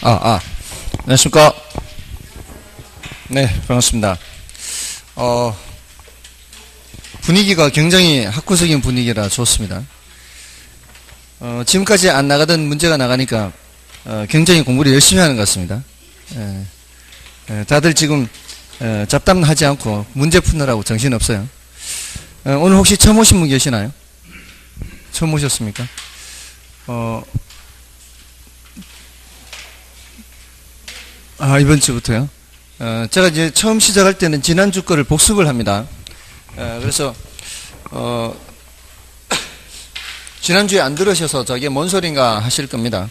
안녕하십니까. 네, 반갑습니다. 분위기가 굉장히 학구적인 분위기라 좋습니다. 지금까지 안 나가던 문제가 나가니까 굉장히 공부를 열심히 하는 것 같습니다. 다들 지금 잡담하지 않고 문제 푸느라고 정신없어요. 오늘 혹시 처음 오신 분 계시나요? 처음 오셨습니까? 이번 주부터요? 제가 이제 처음 시작할 때는 지난주 거를 복습을 합니다. 그래서, 지난주에 안 들으셔서 저게 뭔 소린가 하실 겁니다.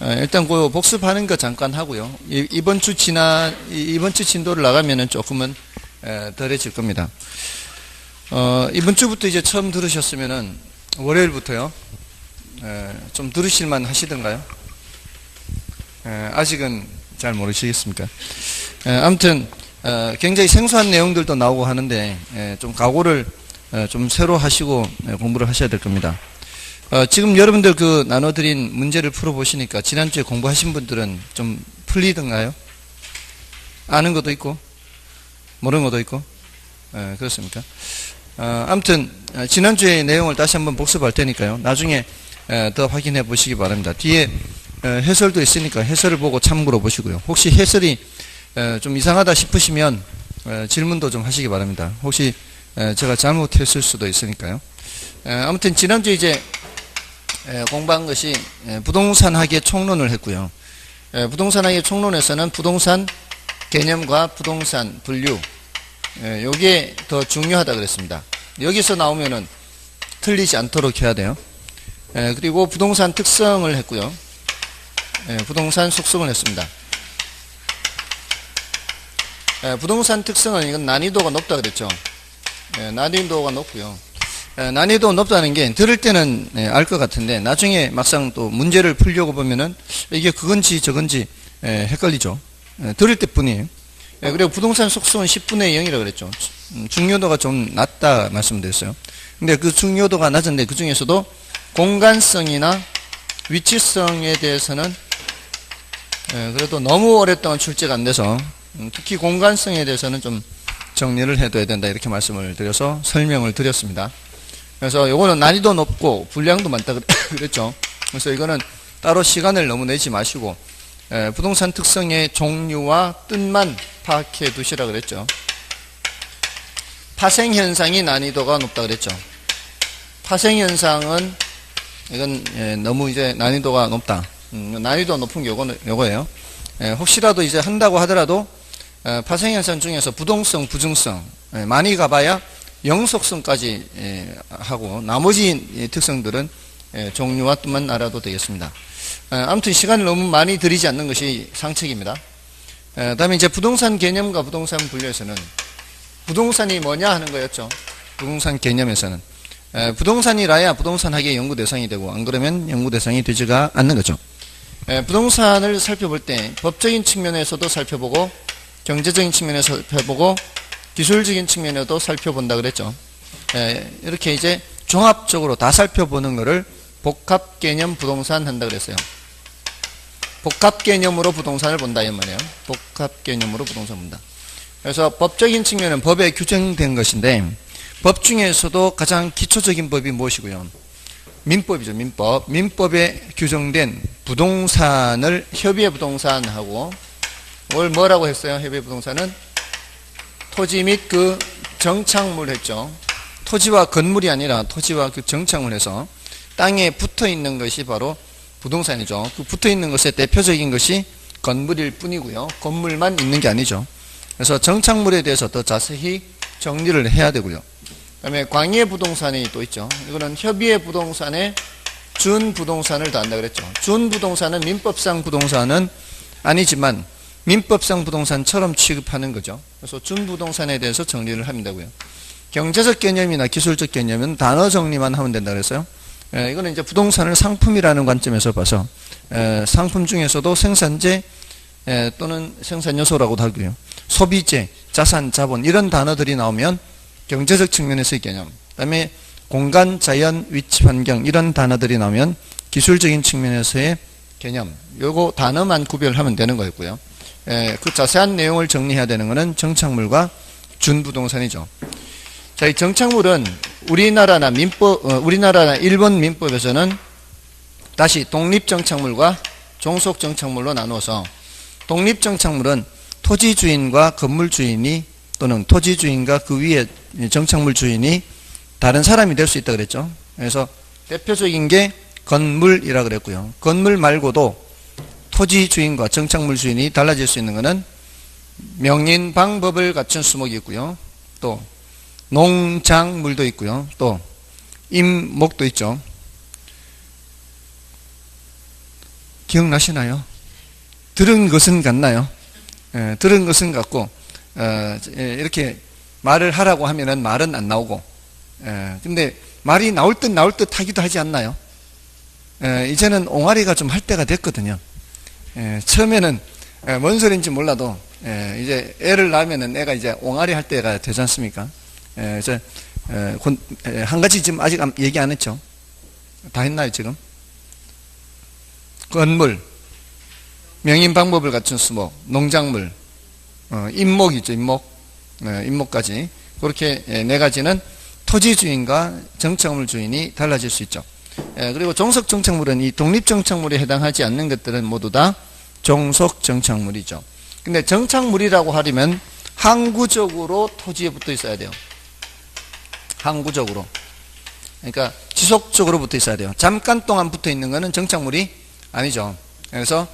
일단 그 복습하는 거 잠깐 하고요. 이번 주 진도를 나가면은 조금은 덜해질 겁니다. 이번 주부터 이제 처음 들으셨으면은 월요일부터요. 좀 들으실만 하시던가요? 아직은 잘 모르시겠습니까? 아무튼 굉장히 생소한 내용들도 나오고 하는데 좀 각오를 좀 새로 하시고 공부를 하셔야 될 겁니다. 지금 여러분들 그 나눠드린 문제를 풀어보시니까 지난주에 공부하신 분들은 좀 풀리던가요? 아는 것도 있고 모르는 것도 있고 그렇습니까? 아무튼 지난주의 내용을 다시 한번 복습할 테니까요. 나중에 더 확인해 보시기 바랍니다. 뒤에 해설도 있으니까 해설을 보고 참고로 보시고요. 혹시 해설이 좀 이상하다 싶으시면 질문도 좀 하시기 바랍니다. 혹시 제가 잘못했을 수도 있으니까요. 아무튼 지난주에 이제 공부한 것이 부동산학의 총론을 했고요. 부동산학의 총론에서는 부동산 개념과 부동산 분류 요게 더 중요하다 그랬습니다. 여기서 나오면은 틀리지 않도록 해야 돼요. 그리고 부동산 특성을 했고요. 부동산 속성을 했습니다. 부동산 특성은 이건 난이도가 높다 그랬죠. 난이도가 높고요. 난이도 높다는 게 들을 때는 알 것 같은데 나중에 막상 또 문제를 풀려고 보면은 이게 그건지 저건지 헷갈리죠. 들을 때뿐이에요. 그리고 부동산 속성은 10분의 0이라고 그랬죠. 중요도가 좀 낮다 말씀드렸어요. 근데 그 중요도가 낮은데 그 중에서도 공간성이나 위치성에 대해서는 그래도 너무 오랫동안 출제가 안 돼서 특히 공간성에 대해서는 좀 정리를 해둬야 된다 이렇게 말씀을 드려서 설명을 드렸습니다. 그래서 요거는 난이도 높고 분량도 많다 그랬죠. 그래서 이거는 따로 시간을 너무 내지 마시고 부동산 특성의 종류와 뜻만 파악해 두시라 그랬죠. 파생현상이 난이도가 높다 그랬죠. 파생현상은 이건 너무 이제 난이도가 높다. 난이도 높은 게 요거예요. 혹시라도 이제 한다고 하더라도 파생현상 중에서 부동성, 부증성 많이 가봐야 영속성까지 하고 나머지 특성들은 종류와 뜻만 알아도 되겠습니다. 아무튼 시간을 너무 많이 들이지 않는 것이 상책입니다. 다음에 이제 부동산 개념과 부동산 분류에서는 부동산이 뭐냐 하는 거였죠. 부동산 개념에서는 부동산이라야 부동산학의 연구 대상이 되고 안 그러면 연구 대상이 되지가 않는 거죠. 부동산을 살펴볼 때 법적인 측면에서도 살펴보고 경제적인 측면에서 살펴보고 기술적인 측면에도 살펴본다 그랬죠. 이렇게 이제 종합적으로 다 살펴보는 것을 복합개념 부동산 한다 그랬어요. 복합개념으로 부동산을 본다 이 말이에요. 복합개념으로 부동산 본다. 그래서 법적인 측면은 법에 규정된 것인데 법 중에서도 가장 기초적인 법이 무엇이고요? 민법이죠. 민법. 민법에 규정된 부동산을 협의의 부동산하고 뭘 뭐라고 했어요? 협의의 부동산은 토지 및 그 정착물 했죠. 토지와 건물이 아니라 토지와 그 정착물 해서 땅에 붙어 있는 것이 바로 부동산이죠. 그 붙어 있는 것의 대표적인 것이 건물일 뿐이고요. 건물만 있는 게 아니죠. 그래서 정착물에 대해서 더 자세히 정리를 해야 되고요. 그 다음에 광의의 부동산이 또 있죠. 이거는 협의의 부동산에 준부동산을 더한다 그랬죠. 준부동산은 민법상 부동산은 아니지만 민법상 부동산처럼 취급하는 거죠. 그래서 준부동산에 대해서 정리를 하면 되고요. 경제적 개념이나 기술적 개념은 단어 정리만 하면 된다 그랬어요. 이거는 이제 부동산을 상품이라는 관점에서 봐서 상품 중에서도 생산재 또는 생산 요소라고도 하고요. 소비재, 자산, 자본 이런 단어들이 나오면 경제적 측면에서의 개념, 그 다음에 공간, 자연, 위치, 환경 이런 단어들이 나오면 기술적인 측면에서의 개념, 요거 단어만 구별하면 되는 거였고요. 그 자세한 내용을 정리해야 되는 거는 정착물과 준부동산이죠. 자, 이 정착물은 우리나라나 일본 민법에서는 다시 독립정착물과 종속정착물로 나누어서, 독립정착물은 토지주인과 건물주인이 또는 토지주인과 그 위에 정착물 주인이 다른 사람이 될 수 있다 그랬죠. 그래서 대표적인 게 건물이라 그랬고요. 건물 말고도 토지주인과 정착물 주인이 달라질 수 있는 것은 명인 방법을 갖춘 수목이 있고요. 또 농작물도 있고요. 또 임목도 있죠. 기억나시나요? 들은 것은 같나요? 들은 것은 같고, 이렇게 말을 하라고 하면은 말은 안 나오고, 근데 말이 나올 듯 하기도 하지 않나요? 이제는 옹알이가 좀 할 때가 됐거든요. 처음에는 뭔 소리인지 몰라도, 이제 애를 낳으면은 애가 이제 옹알이 할 때가 되지 않습니까? 이제, 한 가지 지금 아직 얘기 안 했죠? 다 했나요, 지금? 건물, 명인 방법을 갖춘 수목, 농작물, 임목이죠, 임목. 임목까지. 그렇게 네 가지는 토지 주인과 정착물 주인이 달라질 수 있죠. 그리고 종속 정착물은 이 독립 정착물에 해당하지 않는 것들은 모두 다 종속 정착물이죠. 근데 정착물이라고 하려면 항구적으로 토지에 붙어 있어야 돼요. 항구적으로. 그러니까 지속적으로 붙어 있어야 돼요. 잠깐 동안 붙어 있는 것은 정착물이 아니죠. 그래서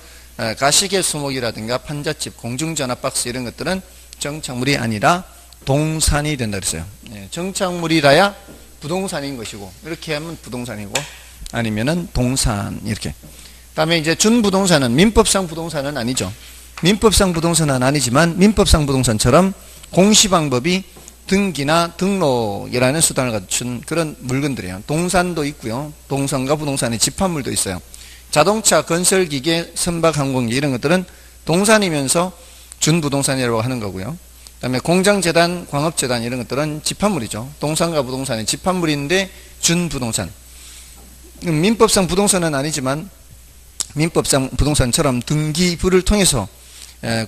가시개 수목이라든가 판잣집, 공중전화 박스 이런 것들은 정착물이 아니라 동산이 된다 그랬어요. 정착물이라야 부동산인 것이고, 이렇게 하면 부동산이고, 아니면은 동산, 이렇게. 다음에 이제 준부동산은 민법상 부동산은 아니죠. 민법상 부동산은 아니지만 민법상 부동산처럼 공시방법이 등기나 등록이라는 수단을 갖춘 그런 물건들이에요. 동산도 있고요. 동산과 부동산의 집합물도 있어요. 자동차, 건설기계, 선박항공기 이런 것들은 동산이면서 준부동산이라고 하는 거고요. 그 다음에 공장재단, 광업재단 이런 것들은 집합물이죠. 동산과 부동산의 집합물인데 준부동산. 민법상 부동산은 아니지만 민법상 부동산처럼 등기부를 통해서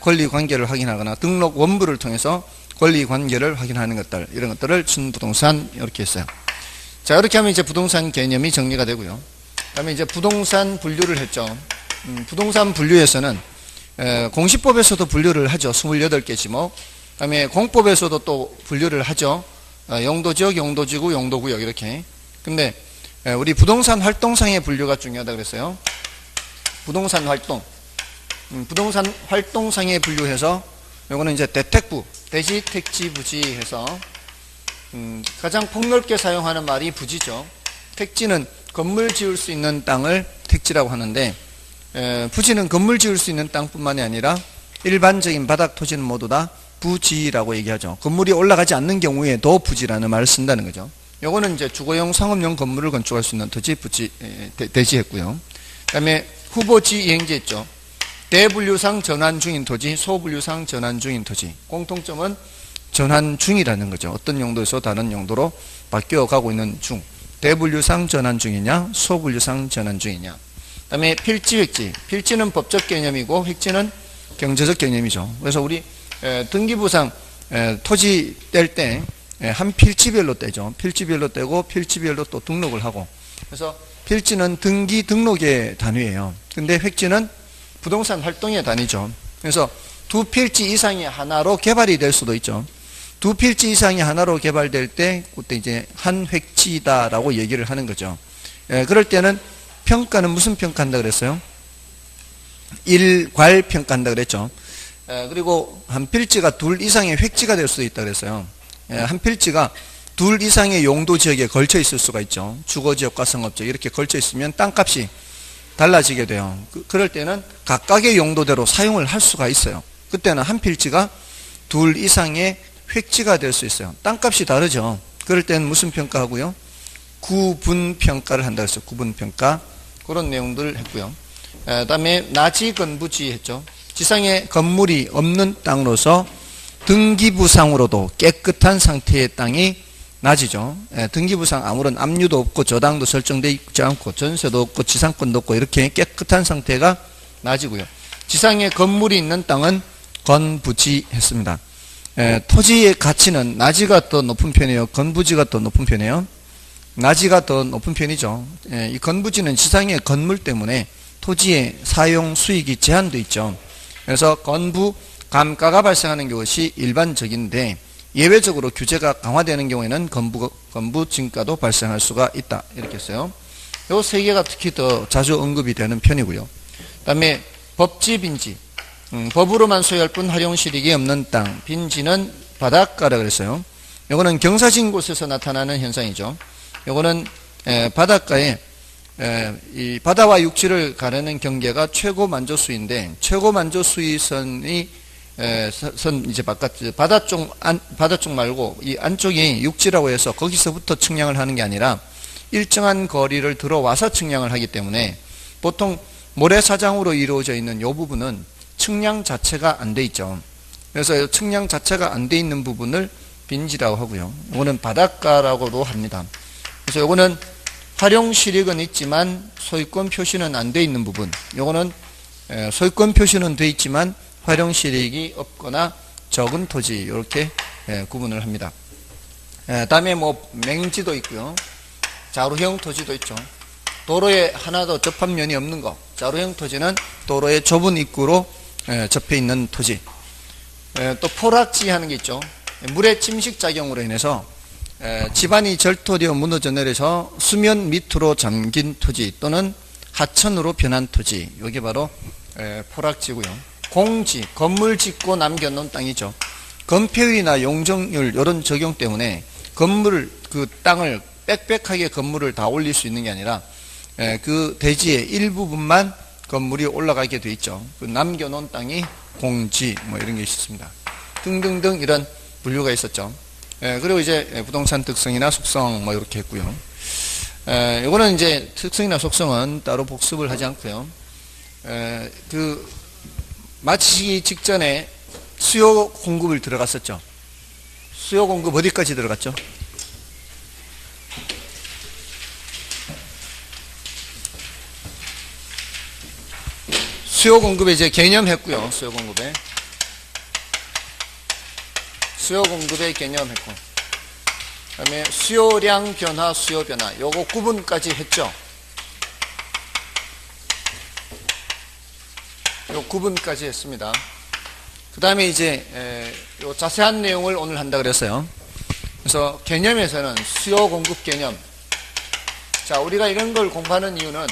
권리관계를 확인하거나 등록 원부를 통해서 권리관계를 확인하는 것들, 이런 것들을 준부동산 이렇게 했어요. 자, 이렇게 하면 이제 부동산 개념이 정리가 되고요. 그 다음에 이제 부동산 분류를 했죠. 부동산 분류에서는 공시법에서도 분류를 하죠. 28개 지목. 그 다음에 공법에서도 또 분류를 하죠. 용도지역, 용도지구, 용도구역 이렇게. 근데 우리 부동산 활동상의 분류가 중요하다 그랬어요. 부동산 활동. 부동산 활동상에 분류해서 요거는 이제 대택부, 대지, 택지, 부지 해서 가장 폭넓게 사용하는 말이 부지죠. 택지는 건물 지을 수 있는 땅을 택지라고 하는데, 부지는 건물 지을 수 있는 땅뿐만이 아니라 일반적인 바닥 토지는 모두 다 부지라고 얘기하죠. 건물이 올라가지 않는 경우에도 부지라는 말을 쓴다는 거죠. 요거는 이제 주거용, 상업용 건물을 건축할 수 있는 토지, 부지, 대지했고요. 그 다음에 후보지 이행지 했죠. 대분류상 전환 중인 토지, 소분류상 전환 중인 토지. 공통점은 전환 중이라는 거죠. 어떤 용도에서 다른 용도로 바뀌어가고 있는 중. 대분류상 전환 중이냐, 소분류상 전환 중이냐. 그 다음에 필지, 획지. 필지는 법적 개념이고 획지는 경제적 개념이죠. 그래서 우리 등기부상 토지 뗄 때 한 필지별로 떼죠. 필지별로 떼고 필지별로 또 등록을 하고. 그래서 필지는 등기 등록의 단위예요. 근데 획지는 부동산 활동의 단위죠. 그래서 두 필지 이상이 하나로 개발이 될 수도 있죠. 두 필지 이상이 하나로 개발될 때 그때 이제 한 획지다라고 얘기를 하는 거죠. 그럴 때는 평가는 무슨 평가한다 그랬어요? 일괄 평가한다 그랬죠. 그리고 한 필지가 둘 이상의 획지가 될 수도 있다 그랬어요. 한 필지가 둘 이상의 용도 지역에 걸쳐 있을 수가 있죠. 주거지역과 상업지역 이렇게 걸쳐 있으면 땅값이 달라지게 돼요. 그럴 때는 각각의 용도대로 사용을 할 수가 있어요. 그때는 한 필지가 둘 이상의 획지가 될 수 있어요. 땅값이 다르죠. 그럴 때는 무슨 평가하고요? 구분평가를 한다 그랬어요. 구분평가. 그런 내용들을 했고요. 그 다음에 나지건부지 했죠. 지상에 건물이 없는 땅으로서 등기부상으로도 깨끗한 상태의 땅이 낮이죠. 등기부상 아무런 압류도 없고 저당도 설정되어 있지 않고 전세도 없고 지상권도 없고 이렇게 깨끗한 상태가 낮이고요. 지상에 건물이 있는 땅은 건부지했습니다. 토지의 가치는 낮이가 더 높은 편이에요? 건부지가 더 높은 편이에요? 낮이가 더 높은 편이죠. 이 건부지는 지상의 건물 때문에 토지의 사용 수익이 제한되어 있죠. 그래서 건부 감가가 발생하는 것이 일반적인데 예외적으로 규제가 강화되는 경우에는 건부 증가도 발생할 수가 있다. 이렇게 했어요. 요 세 개가 특히 더 자주 언급이 되는 편이고요. 그 다음에 법지, 빈지. 법으로만 소유할 뿐 활용실익이 없는 땅. 빈지는 바닷가라 그랬어요. 요거는 경사진 곳에서 나타나는 현상이죠. 요거는 바닷가에 이 바다와 육지를 가르는 경계가 최고 만조수인데 최고 만조수위선이 이제 바다 쪽 말고 이 안쪽이 육지라고 해서 거기서부터 측량을 하는 게 아니라 일정한 거리를 들어와서 측량을 하기 때문에 보통 모래사장으로 이루어져 있는 이 부분은 측량 자체가 안 돼 있죠. 그래서 측량 자체가 안 돼 있는 부분을 빈지라고 하고요. 이거는 바닷가라고도 합니다. 그래서 이거는 활용 실익은 있지만 소유권 표시는 안 돼 있는 부분. 이거는 소유권 표시는 돼 있지만 활용 실익이 없거나 적은 토지 이렇게 구분을 합니다. 다음에 뭐 맹지도 있고요. 자루형 토지도 있죠. 도로에 하나도 접합면이 없는 거. 자루형 토지는 도로의 좁은 입구로 접해 있는 토지. 또 포락지 하는 게 있죠. 물의 침식 작용으로 인해서 집안이 절토되어 무너져 내려서 수면 밑으로 잠긴 토지 또는 하천으로 변한 토지. 이게 바로 포락지고요. 공지, 건물 짓고 남겨놓은 땅이죠. 건폐율이나 용적률 이런 적용 때문에 건물을 그 땅을 빽빽하게 건물을 다 올릴 수 있는 게 아니라 그 대지의 일부분만 건물이 올라가게 돼 있죠. 그 남겨놓은 땅이 공지 뭐 이런 게 있었습니다. 등등등 이런 분류가 있었죠. 그리고 이제 부동산 특성이나 속성 뭐 이렇게 했고요. 이거는 이제 특성이나 속성은 따로 복습을 하지 않고요. 마치기 직전에 수요 공급을 들어갔었죠. 수요 공급 어디까지 들어갔죠? 수요 공급에 이제 개념했고요. 수요 공급에 개념했고, 그다음에 수요량 변화, 수요 변화, 요거 구분까지 했죠. 요 구분까지 했습니다. 그 다음에 이제 요 자세한 내용을 오늘 한다 그랬어요. 그래서 개념에서는 수요 공급 개념. 자, 우리가 이런 걸 공부하는 이유는,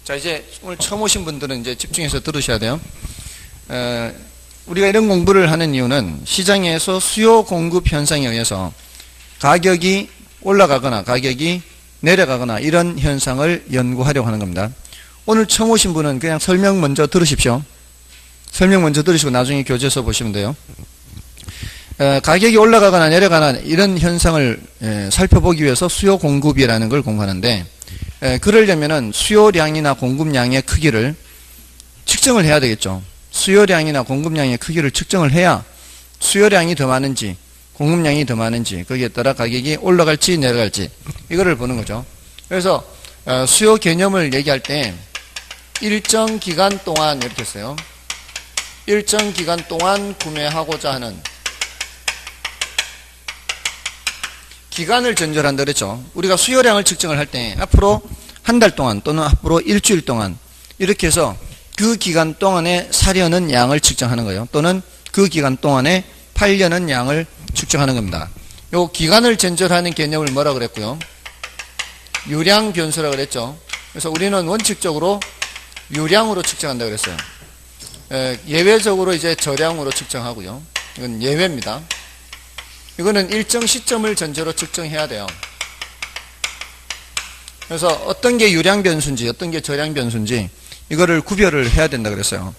자, 이제 오늘 처음 오신 분들은 이제 집중해서 들으셔야 돼요. 우리가 이런 공부를 하는 이유는 시장에서 수요 공급 현상에 의해서 가격이 올라가거나 가격이 내려가거나 이런 현상을 연구하려고 하는 겁니다. 오늘 처음 오신 분은 그냥 설명 먼저 들으십시오. 설명 먼저 들으시고 나중에 교재서 보시면 돼요. 가격이 올라가거나 내려가거나 이런 현상을 살펴보기 위해서 수요 공급이라는 걸 공부하는데, 그러려면은 수요량이나 공급량의 크기를 측정을 해야 되겠죠. 수요량이나 공급량의 크기를 측정을 해야 수요량이 더 많은지 공급량이 더 많은지 거기에 따라 가격이 올라갈지 내려갈지 이거를 보는 거죠. 그래서 수요 개념을 얘기할 때 일정 기간 동안 이렇게 했어요. 일정 기간 동안 구매하고자 하는 기간을 전제한다 그랬죠. 우리가 수요량을 측정을 할 때 앞으로 한 달 동안 또는 앞으로 일주일 동안 이렇게 해서 그 기간 동안에 사려는 양을 측정하는 거예요. 또는 그 기간 동안에 팔려는 양을 측정하는 겁니다. 요 기간을 전제하는 개념을 뭐라 그랬고요? 유량 변수라 그랬죠. 그래서 우리는 원칙적으로 유량으로 측정한다 그랬어요. 예외적으로 이제 저량으로 측정하고요. 이건 예외입니다. 이거는 일정 시점을 전제로 측정해야 돼요. 그래서 어떤 게 유량 변수인지 어떤 게 저량 변수인지 이거를 구별을 해야 된다 그랬어요.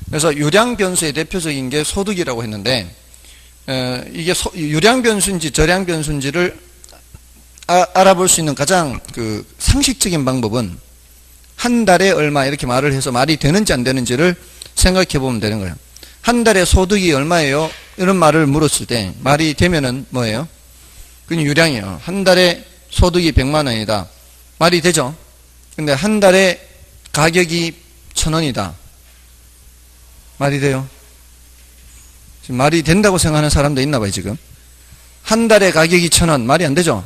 그래서 유량 변수의 대표적인 게 소득이라고 했는데, 이게 유량 변수인지 저량 변수인지를 알아볼 수 있는 가장 그 상식적인 방법은 한 달에 얼마 이렇게 말을 해서 말이 되는지 안 되는지를 생각해 보면 되는 거예요. 한 달에 소득이 얼마예요? 이런 말을 물었을 때 말이 되면은 뭐예요? 그건 유량이에요. 한 달에 소득이 100만 원이다. 말이 되죠? 근데 한 달에 가격이 1,000원이다. 말이 돼요? 지금 말이 된다고 생각하는 사람도 있나 봐요, 지금. 한 달에 가격이 1,000원. 말이 안 되죠?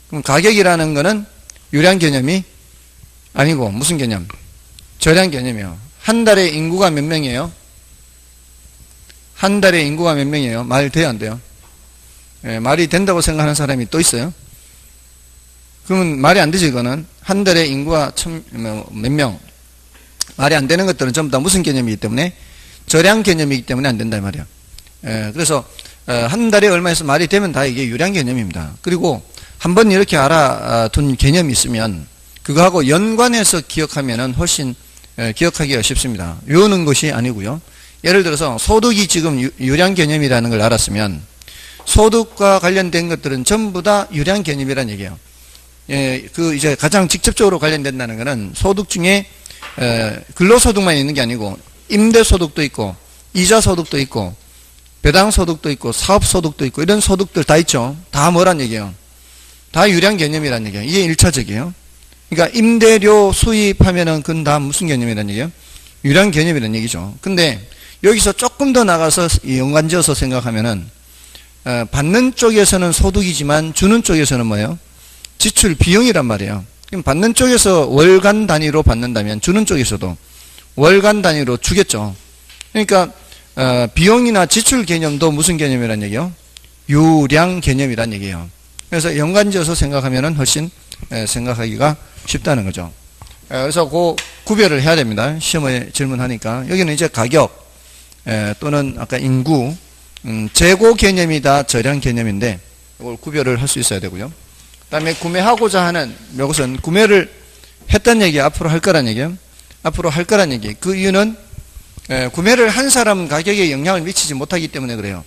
그럼 가격이라는 거는 유량 개념이 아니고 무슨 개념? 저량 개념이에요. 한 달에 인구가 몇 명이에요? 한 달에 인구가 몇 명이에요? 말 돼요, 안 돼요? 예, 말이 된다고 생각하는 사람이 또 있어요? 그러면 말이 안 되죠, 이거는. 한 달에 인구가 몇 명. 말이 안 되는 것들은 전부 다 무슨 개념이기 때문에? 저량 개념이기 때문에 안 된다, 이 말이에요. 예, 그래서, 한 달에 얼마에서 말이 되면 다 이게 유량 개념입니다. 그리고 한번 이렇게 알아둔 개념이 있으면 그거하고 연관해서 기억하면은 훨씬 기억하기가 쉽습니다. 외우는 것이 아니고요. 예를 들어서 소득이 지금 유량 개념이라는 걸 알았으면 소득과 관련된 것들은 전부 다 유량 개념이라는 얘기예요. 예, 이제 가장 직접적으로 관련된다는 것은 소득 중에 근로소득만 있는 게 아니고 임대소득도 있고 이자소득도 있고 배당소득도 있고 사업소득도 있고 이런 소득들 다 있죠. 다 뭐란 얘기예요? 다 유량 개념이란 얘기예요. 이게 1차적이에요. 그러니까 임대료 수입하면은 그건 다 무슨 개념이란 얘기예요? 유량 개념이란 얘기죠. 근데 여기서 조금 더 나가서 연관지어서 생각하면은 받는 쪽에서는 소득이지만 주는 쪽에서는 뭐예요? 지출 비용이란 말이에요. 그럼 받는 쪽에서 월간 단위로 받는다면 주는 쪽에서도 월간 단위로 주겠죠. 그러니까 비용이나 지출 개념도 무슨 개념이란 얘기예요? 유량 개념이란 얘기예요. 그래서 연관지어서 생각하면은 훨씬 생각하기가 쉽다는 거죠. 그래서 그 구별을 해야 됩니다. 시험에 질문하니까. 여기는 이제 가격 또는 아까 인구, 재고 개념이다, 저량 개념인데 이걸 구별을 할 수 있어야 되고요. 그 다음에 구매하고자 하는 이것은 구매를 했다는 얘기, 앞으로 할 거란 얘기예요. 앞으로 할 거란 얘기. 그 이유는 구매를 한 사람은 가격에 영향을 미치지 못하기 때문에 그래요.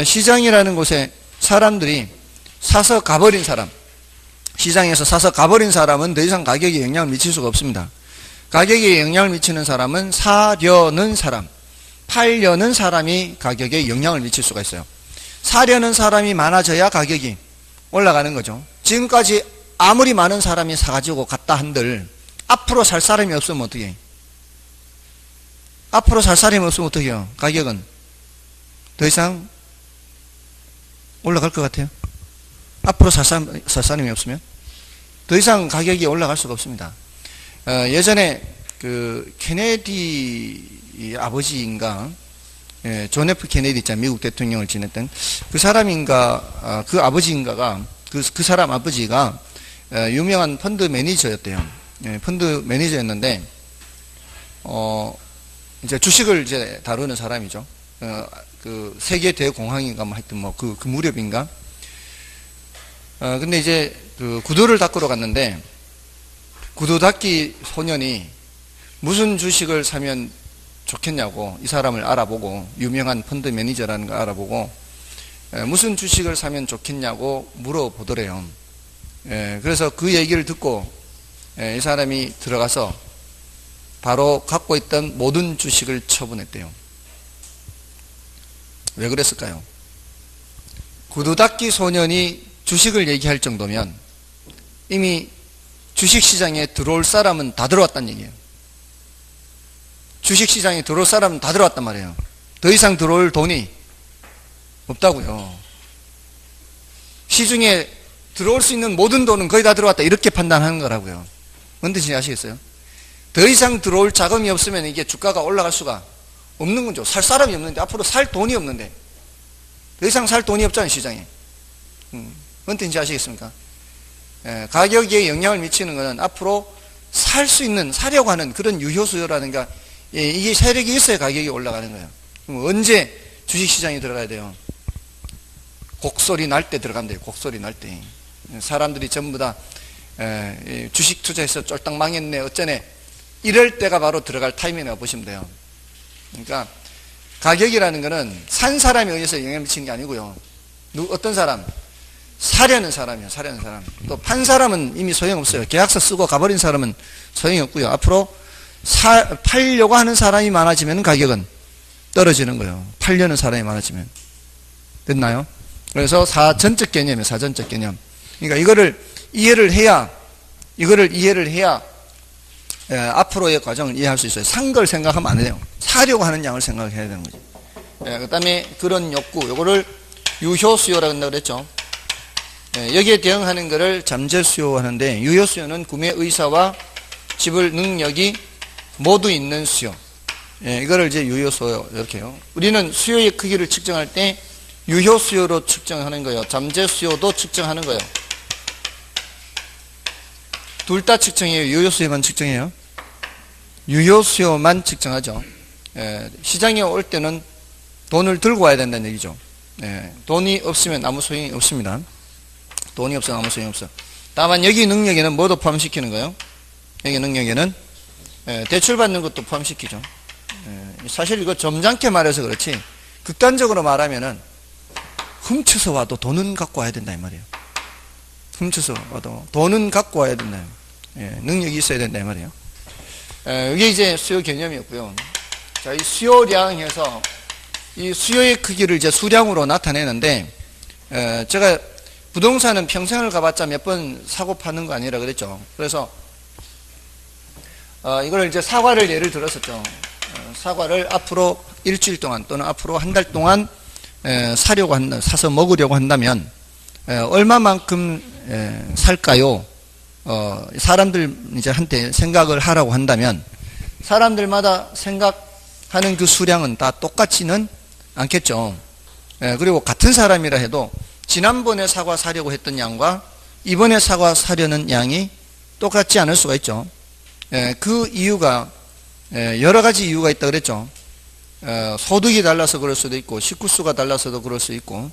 시장이라는 곳에 사람들이 사서 가버린 사람, 시장에서 사서 가버린 사람은 더 이상 가격에 영향을 미칠 수가 없습니다. 가격에 영향을 미치는 사람은 사려는 사람, 팔려는 사람이 가격에 영향을 미칠 수가 있어요. 사려는 사람이 많아져야 가격이 올라가는 거죠. 지금까지 아무리 많은 사람이 사가지고 갔다 한들 앞으로 살 사람이 없으면 어떻게 해? 앞으로 살 사람이 없으면 어떻게 해요? 가격은 더 이상 올라갈 것 같아요? 앞으로 살 사람이 없으면 더 이상 가격이 올라갈 수가 없습니다. 예전에 그 케네디 아버지인가, 존 F 케네디 있잖아요. 미국 대통령을 지냈던 그 사람인가, 그 아버지인가가 그 사람 아버지가 유명한 펀드 매니저였대요. 펀드 매니저였는데 이제 주식을 이제 다루는 사람이죠. 그 세계 대공황인가 뭐 하여튼 뭐 그 무렵인가. 근데 이제 그 구두를 닦으러 갔는데 구두 닦기 소년이 무슨 주식을 사면 좋겠냐고 이 사람을 알아보고, 유명한 펀드 매니저라는 걸 알아보고 무슨 주식을 사면 좋겠냐고 물어보더래요. 그래서 그 얘기를 듣고 이 사람이 들어가서 바로 갖고 있던 모든 주식을 처분했대요. 왜 그랬을까요? 구두 닦기 소년이 주식을 얘기할 정도면 이미 주식시장에 들어올 사람은 다 들어왔다는 얘기예요. 주식시장에 들어올 사람은 다 들어왔단 말이에요. 더 이상 들어올 돈이 없다고요. 시중에 들어올 수 있는 모든 돈은 거의 다 들어왔다, 이렇게 판단하는 거라고요. 뭔 뜻인지 아시겠어요? 더 이상 들어올 자금이 없으면 이게 주가가 올라갈 수가 없는 거죠. 살 사람이 없는데, 앞으로 살 돈이 없는데, 더 이상 살 돈이 없잖아요, 시장에. 뭔 뜻인지 아시겠습니까? 가격에 영향을 미치는 것은 앞으로 살 수 있는, 사려고 하는 그런 유효수요라든가, 이게 세력이 있어야 가격이 올라가는 거예요. 그럼 언제 주식시장에 들어가야 돼요? 곡소리 날 때 들어가면 돼요. 곡소리 날 때. 사람들이 전부 다 주식 투자해서 쫄딱 망했네, 어쩌네, 이럴 때가 바로 들어갈 타이밍이라고 보시면 돼요. 그러니까 가격이라는 것은 산 사람에 의해서 영향을 미치는 게 아니고요. 어떤 사람? 사려는 사람이요. 사려는 사람. 또 판 사람은 이미 소용없어요. 계약서 쓰고 가버린 사람은 소용이 없고요. 앞으로 팔려고 하는 사람이 많아지면 가격은 떨어지는 거예요. 팔려는 사람이 많아지면. 됐나요? 그래서 사전적 개념이에요. 사전적 개념. 그러니까 이거를 이해를 해야 앞으로의 과정을 이해할 수 있어요. 산 걸 생각하면 안 돼요. 사려고 하는 양을 생각해야 되는 거죠. 그 다음에 그런 욕구, 요거를 유효수요라고 한다고 그랬죠. 여기에 대응하는 것을 잠재수요 하는데, 유효수요는 구매 의사와 지불 능력이 모두 있는 수요. 이거를 이제 유효수요 이렇게요. 우리는 수요의 크기를 측정할 때 유효수요로 측정하는 거예요. 잠재수요도 측정하는 거예요. 둘 다 측정해요. 유효수요만 측정해요. 유효수요만 측정하죠. 시장에 올 때는 돈을 들고 와야 된다는 얘기죠. 돈이 없으면 아무 소용이 없습니다. 돈이 없으면 아무 소용이 없어. 다만 여기 능력에는 뭐도 포함시키는 거예요? 여기 능력에는 대출받는 것도 포함시키죠. 사실 이거 점잖게 말해서 그렇지, 극단적으로 말하면은 훔쳐서 와도 돈은 갖고 와야 된다 이 말이에요. 훔쳐서 와도 돈은 갖고 와야 된다. 능력이 있어야 된다 이 말이에요. 이게 이제 수요 개념이었고요. 자, 이 수요량에서 이 수요의 크기를 이제 수량으로 나타내는데, 제가 부동산은 평생을 가봤자 몇 번 사고 파는 거 아니라 그랬죠. 그래서 이걸 이제 사과를 예를 들었었죠. 사과를 앞으로 일주일 동안 또는 앞으로 한 달 동안 사려고 한다, 사서 먹으려고 한다면 얼마만큼 살까요? 사람들 이제 한테 생각을 하라고 한다면 사람들마다 생각하는 그 수량은 다 똑같지는 않겠죠. 그리고 같은 사람이라 해도 지난번에 사과 사려고 했던 양과 이번에 사과 사려는 양이 똑같지 않을 수가 있죠. 그 이유가 여러 가지 이유가 있다 그랬죠. 소득이 달라서 그럴 수도 있고, 식구수가 달라서도 그럴 수 있고,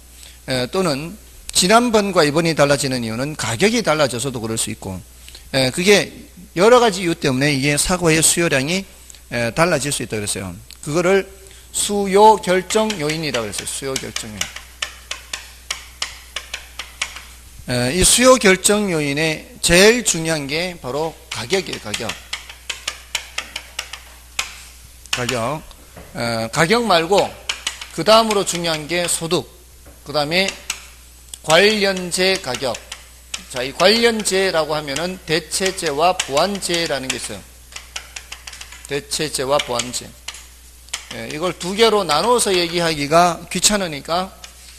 또는 지난번과 이번이 달라지는 이유는 가격이 달라져서도 그럴 수 있고, 그게 여러 가지 이유 때문에 이게 사과의 수요량이 달라질 수 있다 그랬어요. 그거를 수요 결정 요인이라고 그랬어요. 수요 결정 요인. 이 수요 결정 요인의 제일 중요한 게 바로 가격이에요. 가격 말고 그 다음으로 중요한 게 소득, 그 다음에 관련재 가격. 자, 이 관련재라고 하면은 대체재와 보완재라는 게 있어요. 대체재와 보완재. 이걸 두 개로 나눠서 얘기하기가 귀찮으니까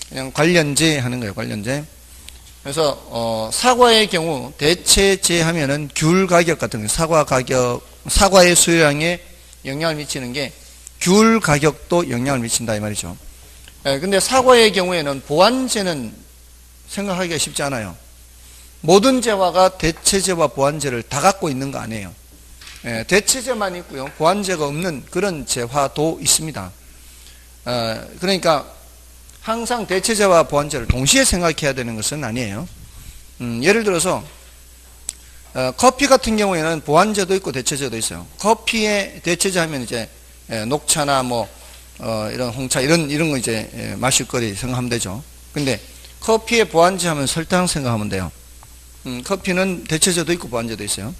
그냥 관련재 하는 거예요. 관련재. 그래서 사과의 경우 대체재 하면은 귤 가격 같은 거, 사과 가격, 사과의 수요량에 영향을 미치는 게 귤 가격도 영향을 미친다 이 말이죠. 근데 사과의 경우에는 보완재는 생각하기가 쉽지 않아요. 모든 재화가 대체재와 보완재를 다 갖고 있는 거 아니에요. 대체재만 있고요, 보완재가 없는 그런 재화도 있습니다. 그러니까 항상 대체재와 보완재를 동시에 생각해야 되는 것은 아니에요. 예를 들어서 커피 같은 경우에는 보완재도 있고 대체재도 있어요. 커피의 대체재 하면 이제 녹차나 이런 홍차 이런 거 이제 마실 거리 생각하면 되죠. 근데 커피의 보완재 하면 설탕 생각하면 돼요. 커피는 대체재도 있고 보완재도 있어요.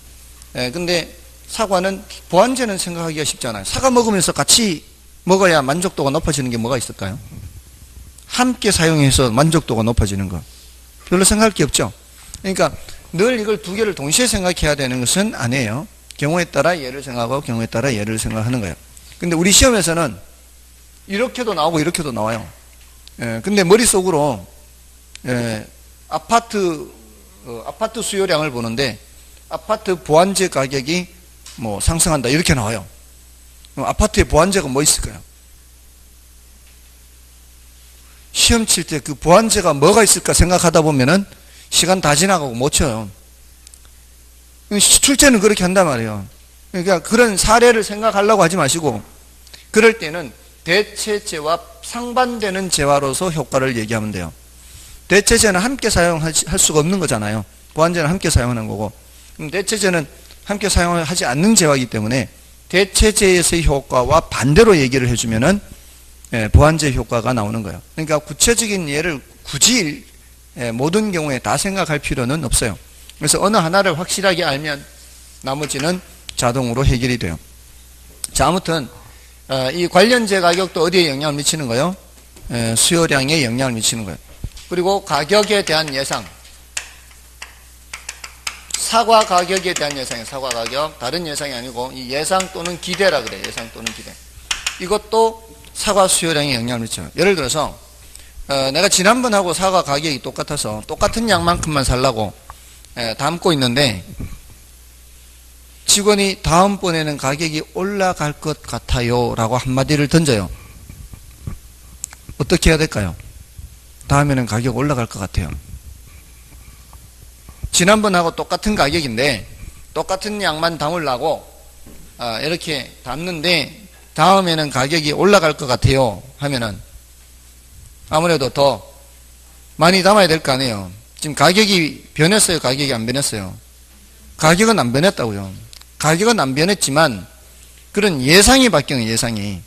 근데 사과는 보완재는 생각하기가 쉽잖아요. 사과 먹으면서 같이 먹어야 만족도가 높아지는 게 뭐가 있을까요? 함께 사용해서 만족도가 높아지는 거. 별로 생각할 게 없죠. 그러니까 늘 이걸 두 개를 동시에 생각해야 되는 것은 아니에요. 경우에 따라 얘를 생각하고 경우에 따라 얘를 생각하는 거예요. 근데 우리 시험에서는 이렇게도 나오고 이렇게도 나와요. 근데 머릿속으로 아파트 수요량을 보는데 아파트 보완재 가격이 상승한다 이렇게 나와요. 아파트에 보완재가 뭐 있을까요? 시험 칠 때 그 보완재가 뭐가 있을까 생각하다 보면은 시간 다 지나가고 못 쳐요. 출제는 그렇게 한단 말이에요. 그러니까 그런 사례를 생각하려고 하지 마시고, 그럴 때는 대체재와 상반되는 재화로서 효과를 얘기하면 돼요. 대체재는 함께 사용할 수가 없는 거잖아요. 보완재는 함께 사용하는 거고, 대체재는 함께 사용하지 않는 재화이기 때문에 대체재에서의 효과와 반대로 얘기를 해주면은 보완재 효과가 나오는 거예요. 그러니까 구체적인 예를 굳이 모든 경우에 다 생각할 필요는 없어요. 그래서 어느 하나를 확실하게 알면 나머지는 자동으로 해결이 돼요. 자, 아무튼 이 관련재 가격도 어디에 영향을 미치는 거예요? 수요량에 영향을 미치는 거예요. 그리고 가격에 대한 예상. 사과 가격에 대한 예상이에요. 사과 가격. 다른 예상이 아니고 이 예상 또는 기대라 그래요. 예상 또는 기대. 이것도 사과 수요량에 영향을 미쳐요. 예를 들어서 내가 지난번하고 사과 가격이 똑같아서 똑같은 양만큼만 살라고 담고 있는데 직원이 다음번에는 가격이 올라갈 것 같아요 라고 한마디를 던져요. 어떻게 해야 될까요? 다음에는 가격 올라갈 것 같아요. 지난번하고 똑같은 가격인데 똑같은 양만 담으려고 이렇게 담는데 다음에는 가격이 올라갈 것 같아요 하면은 아무래도 더 많이 담아야 될 거 아니에요. 지금 가격이 변했어요? 가격이 안 변했어요? 가격은 안 변했다고요. 가격은 안 변했지만 그런 예상이 바뀌는 예상이.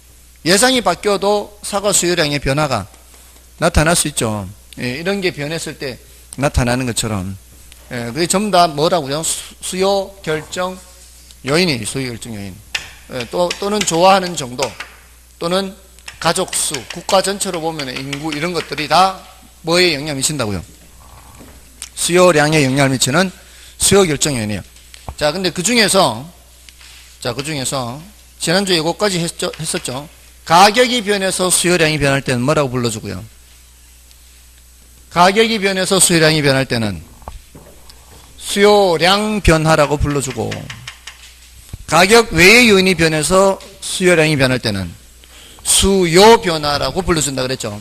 예상이 바뀌어도 사과 수요량의 변화가 나타날 수 있죠. 이런 게 변했을 때 나타나는 것처럼. 그게 전부 다 뭐라고요? 수요 결정 요인이 수요 결정 요인. 또는 좋아하는 정도 또는 가족 수, 국가 전체로 보면 인구 이런 것들이 다 뭐에 영향을 미친다고요? 수요량에 영향을 미치는 수요 결정 요인이에요. 자, 근데 그 중에서 지난주에 이것까지 했었죠. 가격이 변해서 수요량이 변할 때는 뭐라고 불러주고요? 가격이 변해서 수요량이 변할 때는 수요량 변화라고 불러주고 가격 외의 요인이 변해서 수요량이 변할 때는 수요 변화라고 불러준다 그랬죠.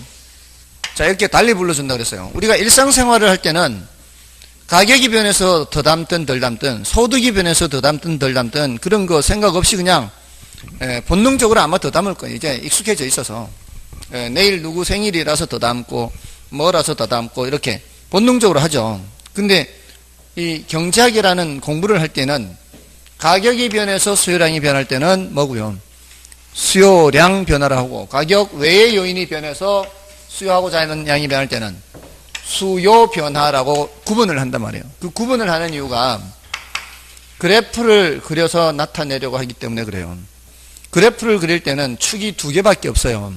자, 이렇게 달리 불러준다 그랬어요. 우리가 일상생활을 할 때는 가격이 변해서 더 담든 덜 담든 소득이 변해서 더 담든 덜 담든 그런 거 생각 없이 그냥 본능적으로 아마 더 담을 거예요. 이제 익숙해져 있어서 내일 누구 생일이라서 더 담고 뭐라서 더 담고 이렇게 본능적으로 하죠. 근데 이 경제학이라는 공부를 할 때는 가격이 변해서 수요량이 변할 때는 뭐고요? 수요량 변화를 하고 가격 외의 요인이 변해서 수요하고자 하는 양이 변할 때는 수요 변화라고 구분을 한단 말이에요. 그 구분을 하는 이유가 그래프를 그려서 나타내려고 하기 때문에 그래요. 그래프를 그릴 때는 축이 두 개밖에 없어요.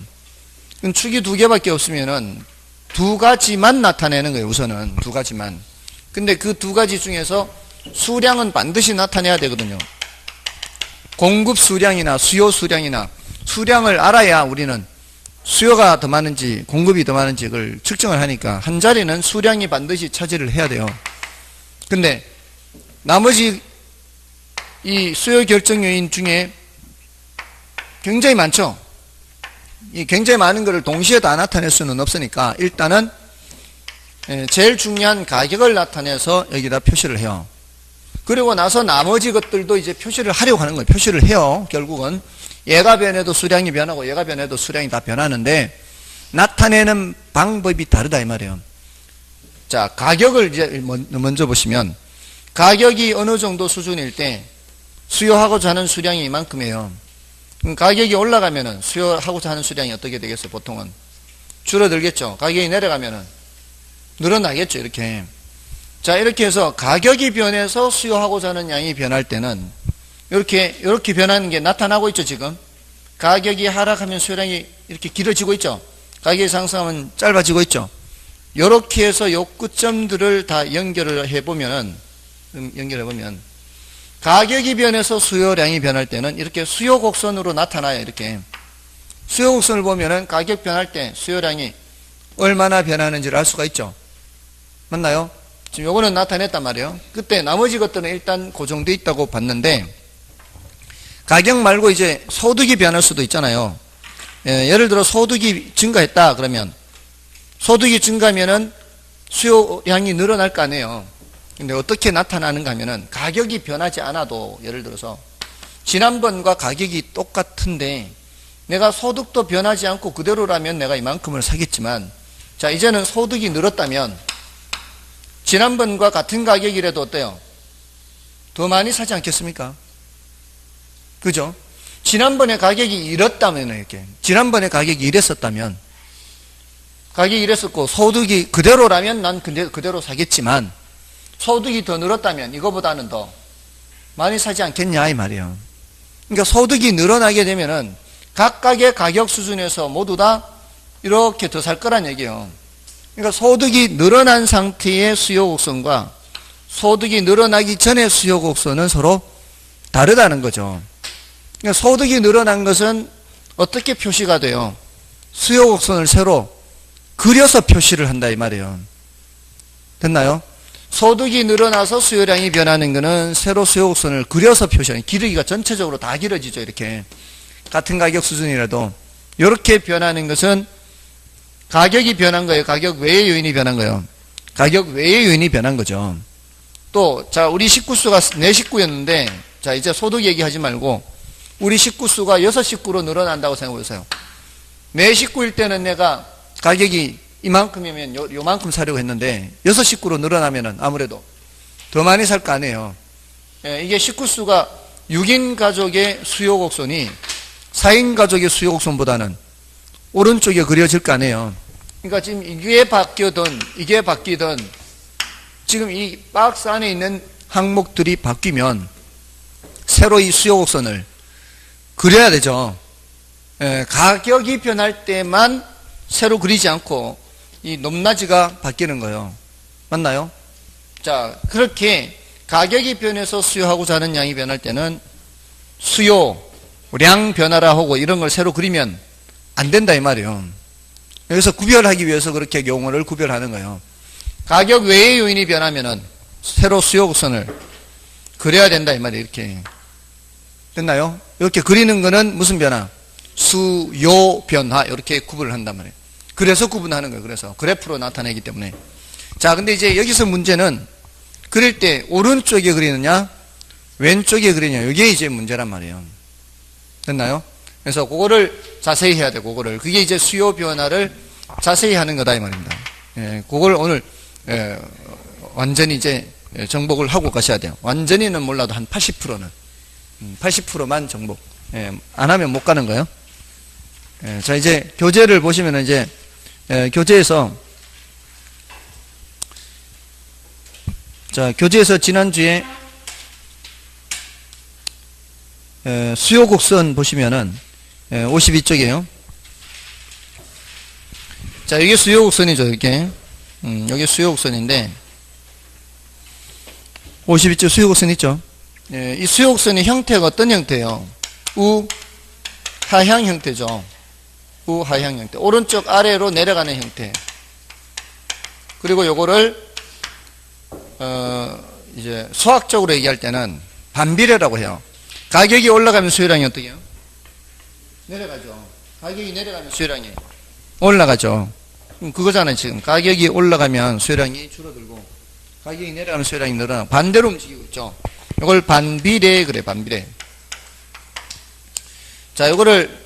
축이 두 개밖에 없으면은 두 가지만 나타내는 거예요. 우선은 두 가지만. 근데 그 두 가지 중에서 수량은 반드시 나타내야 되거든요. 공급 수량이나 수요 수량이나 수량을 알아야 우리는 수요가 더 많은지 공급이 더 많은지 그걸 측정을 하니까 한 자리는 수량이 반드시 차지를 해야 돼요. 근데 나머지 이 수요 결정 요인 중에 굉장히 많죠. 이 굉장히 많은 것을 동시에 다 나타낼 수는 없으니까 일단은 제일 중요한 가격을 나타내서 여기다 표시를 해요. 그리고 나서 나머지 것들도 이제 표시를 하려고 하는 거예요. 표시를 해요. 결국은 얘가 변해도 수량이 변하고 얘가 변해도 수량이 다 변하는데 나타내는 방법이 다르다 이 말이에요. 자, 가격을 이제 먼저 보시면 가격이 어느 정도 수준일 때 수요하고자 하는 수량이 이만큼이에요. 그럼 가격이 올라가면은 수요하고자 하는 수량이 어떻게 되겠어요? 보통은 줄어들겠죠. 가격이 내려가면은 늘어나겠죠. 이렇게. 자, 이렇게 해서 가격이 변해서 수요하고자 하는 양이 변할 때는 이렇게 변하는 게 나타나고 있죠. 지금 가격이 하락하면 수요량이 이렇게 길어지고 있죠. 가격이 상승하면 짧아지고 있죠. 이렇게 해서 요 끝점들을 다 연결을 해보면 가격이 변해서 수요량이 변할 때는 이렇게 수요 곡선으로 나타나요. 이렇게 수요 곡선을 보면은 가격 변할 때 수요량이 얼마나 변하는지를 알 수가 있죠. 맞나요? 지금 요거는 나타냈단 말이에요. 그때 나머지 것들은 일단 고정되어 있다고 봤는데 가격 말고 이제 소득이 변할 수도 있잖아요. 예를 들어 소득이 증가했다 그러면 소득이 증가하면은 수요량이 늘어날 거 아니에요. 근데 어떻게 나타나는가 하면은 가격이 변하지 않아도 예를 들어서 지난번과 가격이 똑같은데 내가 소득도 변하지 않고 그대로라면 내가 이만큼을 사겠지만 자, 이제는 소득이 늘었다면 지난번과 같은 가격이라도 어때요? 더 많이 사지 않겠습니까? 그죠? 지난번에 가격이 이랬다면 이렇게 지난번에 가격이 이랬었다면 가격이 이랬었고 소득이 그대로라면 난 그대로 사겠지만 소득이 더 늘었다면 이거보다는 더 많이 사지 않겠냐 이 말이에요. 그러니까 소득이 늘어나게 되면은 각각의 가격 수준에서 모두 다 이렇게 더 살 거란 얘기예요. 그러니까 소득이 늘어난 상태의 수요 곡선과 소득이 늘어나기 전의 수요 곡선은 서로 다르다는 거죠. 그러니까 소득이 늘어난 것은 어떻게 표시가 돼요? 수요 곡선을 새로 그려서 표시를 한다 이 말이에요. 됐나요? 소득이 늘어나서 수요량이 변하는 것은 새로 수요 곡선을 그려서 표시하는, 기르기가 전체적으로 다 길어지죠. 이렇게 같은 가격 수준이라도 이렇게 변하는 것은 가격이 변한 거예요. 가격 외의 요인이 변한 거예요. 가격 외의 요인이 변한 거죠. 또 자, 우리 식구수가 4식구였는데 자, 이제 소득 얘기하지 말고 우리 식구수가 6식구로 늘어난다고 생각해 보세요. 4식구일 때는 내가 가격이 이만큼이면 요만큼 사려고 했는데 6식구로 늘어나면은 아무래도 더 많이 살 거 아니에요. 예, 이게 식구수가 6인 가족의 수요 곡선이 4인 가족의 수요 곡선보다는 오른쪽에 그려질 거 아니에요. 그러니까 지금 이게 바뀌든 지금 이 박스 안에 있는 항목들이 바뀌면 새로 이 수요 곡선을 그려야 되죠. 예, 가격이 변할 때만 새로 그리지 않고 이 높낮이가 바뀌는 거예요. 맞나요? 자, 그렇게 가격이 변해서 수요하고자 하는 양이 변할 때는 수요량 변화라 하고 이런 걸 새로 그리면 안 된다 이 말이에요. 여기서 구별하기 위해서 그렇게 용어를 구별하는 거예요. 가격 외의 요인이 변하면은 새로 수요 곡선을 그려야 된다 이 말이에요. 이렇게 됐나요? 이렇게 그리는 거는 무슨 변화? 수요 변화 이렇게 구분을 한단 말이에요. 그래서 구분하는 거예요. 그래서 그래프로 나타내기 때문에. 자, 근데 이제 여기서 문제는 그릴 때 오른쪽에 그리느냐 왼쪽에 그리느냐 이게 이제 문제란 말이에요. 됐나요? 그래서 그거를 자세히 해야 돼. 그거를 그게 이제 수요 변화를 자세히 하는 거다 이 말입니다. 예, 그걸 오늘 완전히 이제 정복을 하고 가셔야 돼요. 완전히는 몰라도 한 80%는 80%만 정복. 예, 안 하면 못 가는 거예요. 예, 자, 이제 교재를 보시면 이제 교재에서 지난주에 수요 곡선 보시면은 52쪽이에요. 자, 이게 수요 곡선이죠. 이게 여기 수요 곡선인데 52쪽 수요 곡선 있죠. 이 수요 곡선의 형태가 어떤 형태예요? 우하향 형태죠. 우하향 형태. 오른쪽 아래로 내려가는 형태. 그리고 요거를 이제 수학적으로 얘기할 때는 반비례라고 해요. 가격이 올라가면 수요량이 어떻게 해요? 내려가죠. 가격이 내려가면 수요량이 올라가죠. 그거잖아요. 지금 가격이 올라가면 수요량이 줄어들고 가격이 내려가면 수요량이 늘어나고 반대로 움직이고 있죠. 이걸 반비례 그래. 반비례. 자, 이거를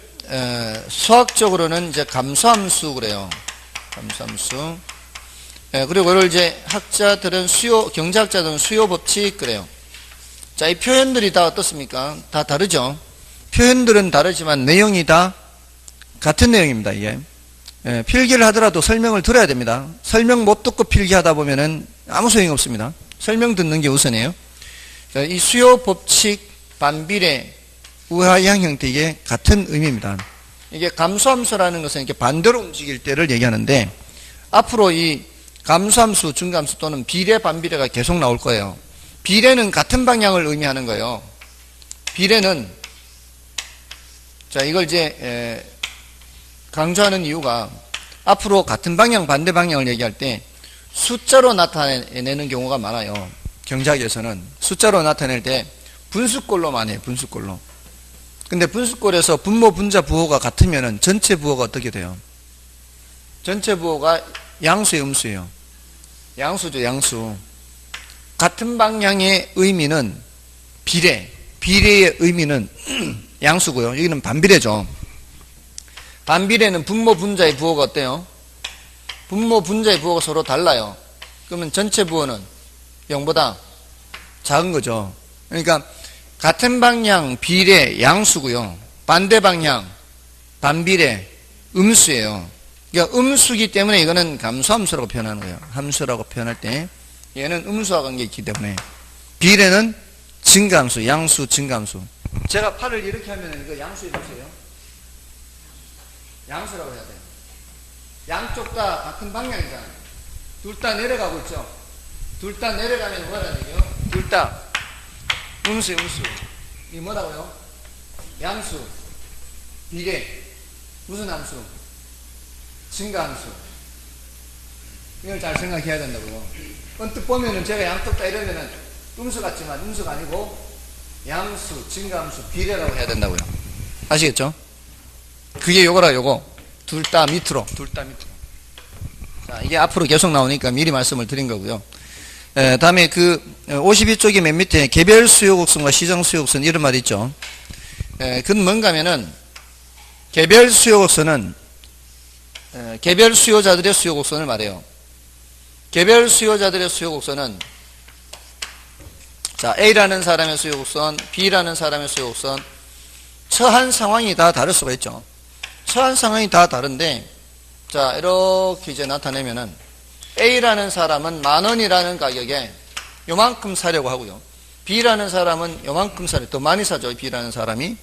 수학적으로는 이제 감소함수 그래요. 감소함수. 그리고 이걸 이제 학자들은 경제학자들은 수요 법칙 그래요. 자, 이 표현들이 다 어떻습니까? 다 다르죠. 표현들은 다르지만 내용이 다 같은 내용입니다. 이게 필기를 하더라도 설명을 들어야 됩니다. 설명 못 듣고 필기하다 보면은 아무 소용이 없습니다. 설명 듣는 게 우선이에요. 자, 이 수요 법칙, 반비례, 우하향 형태 이게 같은 의미입니다. 이게 감소함수라는 것은 이렇게 반대로 움직일 때를 얘기하는데 앞으로 이 감소함수, 증가함수 또는 비례, 반비례가 계속 나올 거예요. 비례는 같은 방향을 의미하는 거예요. 비례는 자, 이걸 이제 강조하는 이유가 앞으로 같은 방향, 반대 방향을 얘기할 때 숫자로 나타내는 경우가 많아요. 경제학에서는 숫자로 나타낼 때 분수꼴로만 해요. 분수꼴로. 근데 분수꼴에서 분모, 분자, 부호가 같으면은 전체 부호가 어떻게 돼요? 전체 부호가 양수의 음수예요. 양수죠, 양수. 같은 방향의 의미는 비례, 비례의 의미는 양수고요. 여기는 반비례죠. 반비례는 분모, 분자의 부호가 어때요? 분모, 분자의 부호가 서로 달라요. 그러면 전체 부호는 0보다 작은 거죠. 그러니까 같은 방향 비례 양수고요. 반대 방향 반비례 음수예요. 그러니까 음수기 때문에 이거는 감소함수라고 표현하는 거예요. 함수라고 표현할 때 얘는 음수와 관계 있기 때문에 비례는 증가함수, 양수, 증가함수. 제가 팔을 이렇게 하면 이거 양수의 음수예요. 양수라고 해야 돼요. 양쪽 다 같은 방향이잖아요. 둘 다 내려가고 있죠. 둘 다 내려가면 뭐라는 얘기예요? 둘 다 음수. 이 뭐라고요? 양수, 비례, 무슨 함수? 증가함수. 이걸 잘 생각해야 된다고요. 언뜻 보면은 제가 양떡 다 이러면은 음수 같지만 음수가 아니고 양수, 증가함수, 비례라고 해야 된다고요. 아시겠죠? 그게 요거라 요거. 둘 다 밑으로. 자, 이게 앞으로 계속 나오니까 미리 말씀을 드린 거고요. 다음에 그 52쪽이 맨 밑에 개별 수요 곡선과 시장 수요 곡선 이런 말이 있죠. 그건 뭔가 하면은 개별 수요 곡선은 개별 수요자들의 수요 곡선을 말해요. 개별 수요자들의 수요 곡선은 자, A라는 사람의 수요 곡선, B라는 사람의 수요 곡선, 처한 상황이 다 다를 수가 있죠. 처한 상황이 다 다른데, 자, 이렇게 이제 나타내면은 A라는 사람은 10,000원이라는 가격에 요만큼 사려고 하고요. B라는 사람은 요만큼 더 많이 사죠. B라는 사람이.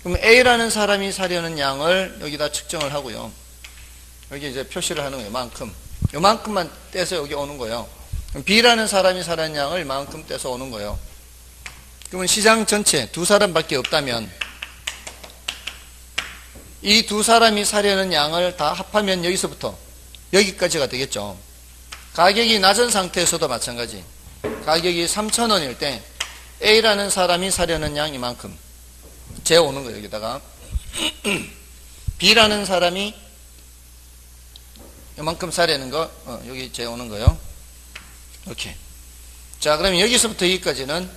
그럼 A라는 사람이 사려는 양을 여기다 측정을 하고요. 여기 이제 표시를 하는 거예요. 요만큼만 떼서 여기 오는 거예요. 그럼 B라는 사람이 사려는 양을 이만큼 떼서 오는 거예요. 그러면 시장 전체 두 사람밖에 없다면 이 두 사람이 사려는 양을 다 합하면 여기서부터 여기까지가 되겠죠. 가격이 낮은 상태에서도 마찬가지. 가격이 3,000원일 때 A라는 사람이 사려는 양 이만큼 재오는 거예요. 여기다가 B라는 사람이 이만큼 사려는 거 여기 재오는 거예요. 이렇게. 자, 그러면 여기서부터 여기까지는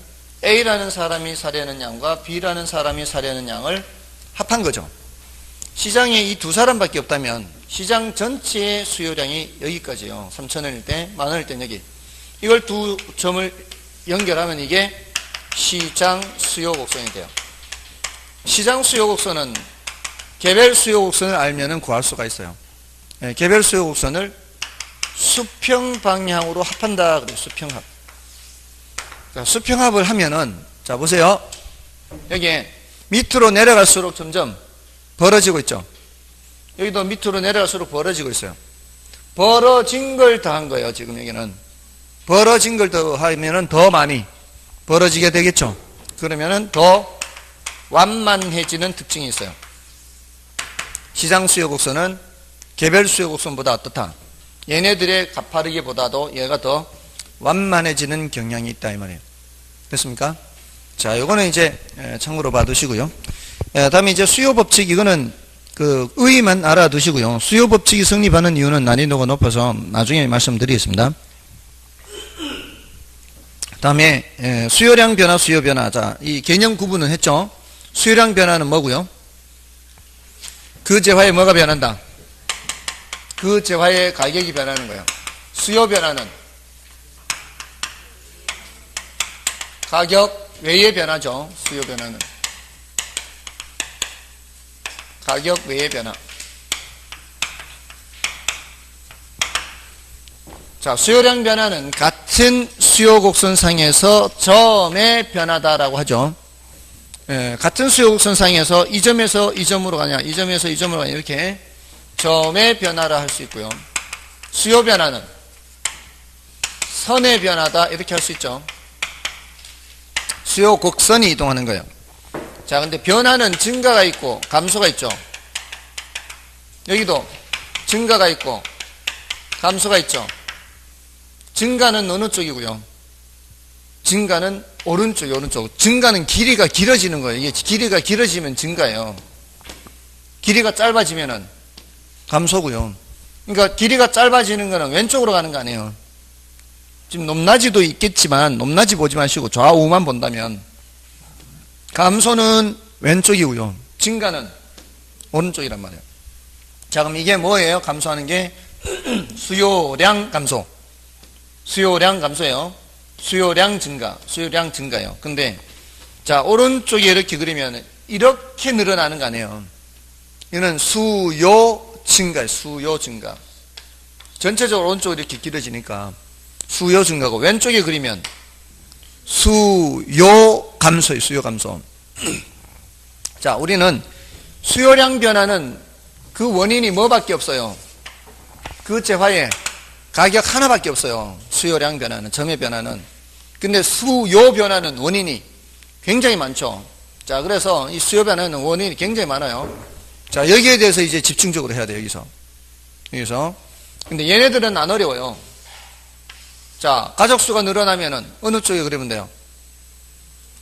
A라는 사람이 사려는 양과 B라는 사람이 사려는 양을 합한 거죠. 시장에 이 두 사람밖에 없다면 시장 전체의 수요량이 여기까지요. 3,000원일 때, 10,000원일 때 여기. 이걸 두 점을 연결하면 이게 시장 수요 곡선이 돼요. 시장 수요 곡선은 개별 수요 곡선을 알면은 구할 수가 있어요. 개별 수요 곡선을 수평 방향으로 합한다 그래요. 수평합. 자, 수평합을 하면은 자 보세요. 여기 밑으로 내려갈수록 점점 벌어지고 있죠. 여기도 밑으로 내려갈수록 벌어지고 있어요. 벌어진 걸 더한 거예요. 지금 여기는 벌어진 걸 더하면은 더 많이 벌어지게 되겠죠. 그러면은 더 완만해지는 특징이 있어요. 시장 수요 곡선은 개별 수요 곡선보다 어떻다? 얘네들의 가파르기보다도 얘가 더 완만해지는 경향이 있다 이 말이에요. 됐습니까? 자, 요거는 이제 참고로 봐두시고요. 다음에 이제 수요 법칙 이거는 그 의의만 알아두시고요. 수요 법칙이 성립하는 이유는 난이도가 높아서 나중에 말씀드리겠습니다. 다음에 수요량 변화, 수요 변화. 자, 이 개념 구분은 했죠. 수요량 변화는 뭐고요? 그 재화에 뭐가 변한다? 그 재화의 가격이 변하는 거예요. 수요 변화는 가격 외의 변화죠. 수요 변화는 가격 외의 변화. 자, 수요량 변화는 같은 수요 곡선상에서 점의 변화다라고 하죠. 같은 수요 곡선상에서 이 점에서 이 점으로 가냐, 이 점에서 이 점으로 가냐 이렇게 점의 변화라 할 수 있고요. 수요 변화는 선의 변화다 이렇게 할 수 있죠. 수요 곡선이 이동하는 거예요. 자, 근데 변화는 증가가 있고 감소가 있죠. 여기도 증가가 있고 감소가 있죠. 증가는 어느 쪽이고요? 증가는 오른쪽이 오른쪽. 증가는 길이가 길어지는 거예요. 이게 길이가 길어지면 증가예요. 길이가 짧아지면은 감소고요. 그러니까 길이가 짧아지는 거는 왼쪽으로 가는 거 아니에요. 지금 높낮이도 있겠지만 높낮이 보지 마시고 좌우만 본다면 감소는 왼쪽이고요. 증가는 오른쪽이란 말이에요. 자, 그럼 이게 뭐예요? 감소하는 게 수요량 감소. 수요량 감소예요. 수요량 증가. 수요량 증가예요. 근데 자, 오른쪽에 이렇게 그리면 이렇게 늘어나는 거 아니에요. 이거는 수요 증가예요. 수요 증가. 전체적으로 오른쪽으로 이렇게 길어지니까 수요 증가고 왼쪽에 그리면 수요 감소예요. 수요 감소. 자, 우리는 수요량 변화는 그 원인이 뭐밖에 없어요. 그 재화의 가격 하나밖에 없어요. 수요량 변화는, 점의 변화는. 근데 수요 변화는 원인이 굉장히 많죠. 자, 그래서 이 수요 변화는 원인이 굉장히 많아요. 자, 여기에 대해서 이제 집중적으로 해야 돼요, 여기서. 근데 얘네들은 안 어려워요. 자, 가족수가 늘어나면은 어느 쪽에 그리면 돼요?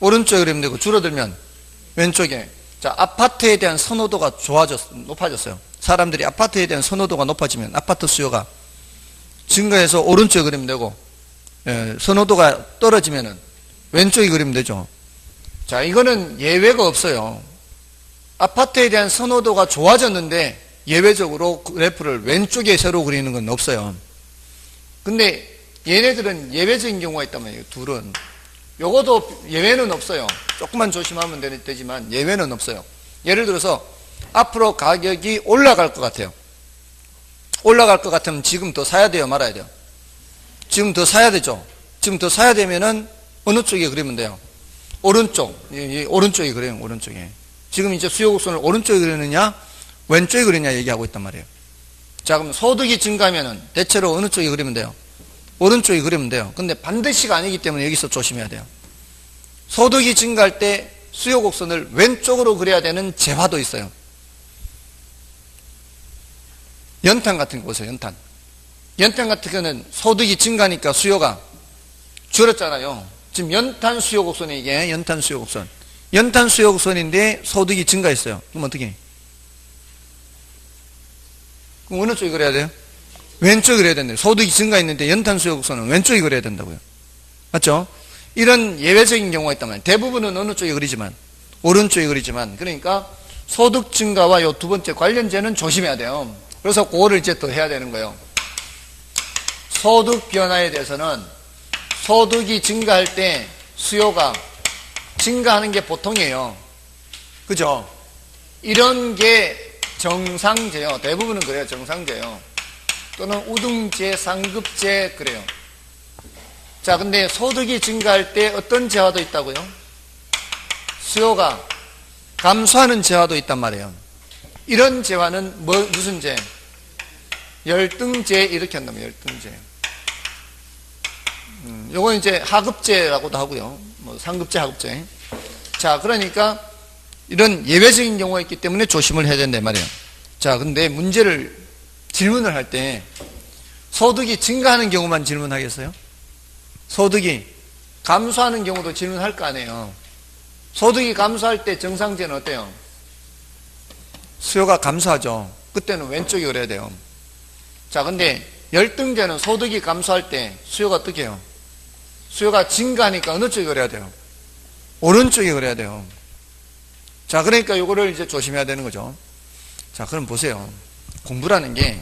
오른쪽에 그리면 되고, 줄어들면 왼쪽에. 자, 아파트에 대한 선호도가 높아졌어요. 사람들이 아파트에 대한 선호도가 높아지면 아파트 수요가 증가해서 오른쪽에 그리면 되고, 선호도가 떨어지면은 왼쪽에 그리면 되죠. 자, 이거는 예외가 없어요. 아파트에 대한 선호도가 좋아졌는데 예외적으로 그래프를 왼쪽에 세로 그리는 건 없어요. 근데 얘네들은 예외적인 경우가 있단 말이에요. 둘은. 요것도 예외는 없어요. 조금만 조심하면 되지만 예외는 없어요. 예를 들어서 앞으로 가격이 올라갈 것 같아요. 올라갈 것 같으면 지금 더 사야 돼요, 말아야 돼요? 지금 더 사야 되죠. 지금 더 사야 되면은 어느 쪽에 그리면 돼요? 오른쪽에 그래요, 오른쪽에. 지금 이제 수요 곡선을 오른쪽에 그리느냐 왼쪽에 그리느냐 얘기하고 있단 말이에요. 자, 그럼 소득이 증가하면은 대체로 어느 쪽에 그리면 돼요? 오른쪽에 그리면 돼요. 근데 반드시가 아니기 때문에 여기서 조심해야 돼요. 소득이 증가할 때 수요 곡선을 왼쪽으로 그려야 되는 재화도 있어요. 연탄 같은 거 보세요, 연탄. 연탄 같은 거는 소득이 증가하니까 수요가 줄었잖아요. 지금 연탄 수요 곡선이 이게 연탄 수요 곡선. 연탄 수요 곡선인데 소득이 증가했어요. 그럼 어떻게 해? 그럼 어느 쪽에 그려야 돼요? 왼쪽에 그려야 된대요. 소득이 증가했는데 연탄 수요 곡선은 왼쪽에 그려야 된다고요. 맞죠? 이런 예외적인 경우가 있단 말이에요. 대부분은 어느 쪽에 그리지만 오른쪽에 그리지만, 그러니까 소득 증가와 요 두 번째 관련제는 조심해야 돼요. 그래서 그거를 이제 더 해야 되는 거예요. 소득 변화에 대해서는 소득이 증가할 때 수요가 증가하는 게 보통이에요. 그죠? 이런 게 정상제요. 대부분은 그래요. 정상제요. 또는 우등제, 상급제 그래요. 자, 근데 소득이 증가할 때 어떤 재화도 있다고요? 수요가 감소하는 재화도 있단 말이에요. 이런 재화는 무슨 재? 열등제 이렇게 한다면 열등제. 요건 이제 하급제라고도 하고요. 뭐 상급제, 하급제. 자, 그러니까 이런 예외적인 경우가 있기 때문에 조심을 해야 된단 말이에요. 자, 근데 질문을 할 때 소득이 증가하는 경우만 질문하겠어요? 소득이 감소하는 경우도 질문할 거 아니에요. 소득이 감소할 때 정상제는 어때요? 수요가 감소하죠. 그때는 왼쪽에 그려야 돼요. 자, 근데 열등제는 소득이 감소할 때 수요가 어떻게 해요? 수요가 증가하니까 어느 쪽에 그려야 돼요? 오른쪽에 그려야 돼요. 자, 그러니까 요거를 이제 조심해야 되는 거죠. 자, 그럼 보세요. 공부라는 게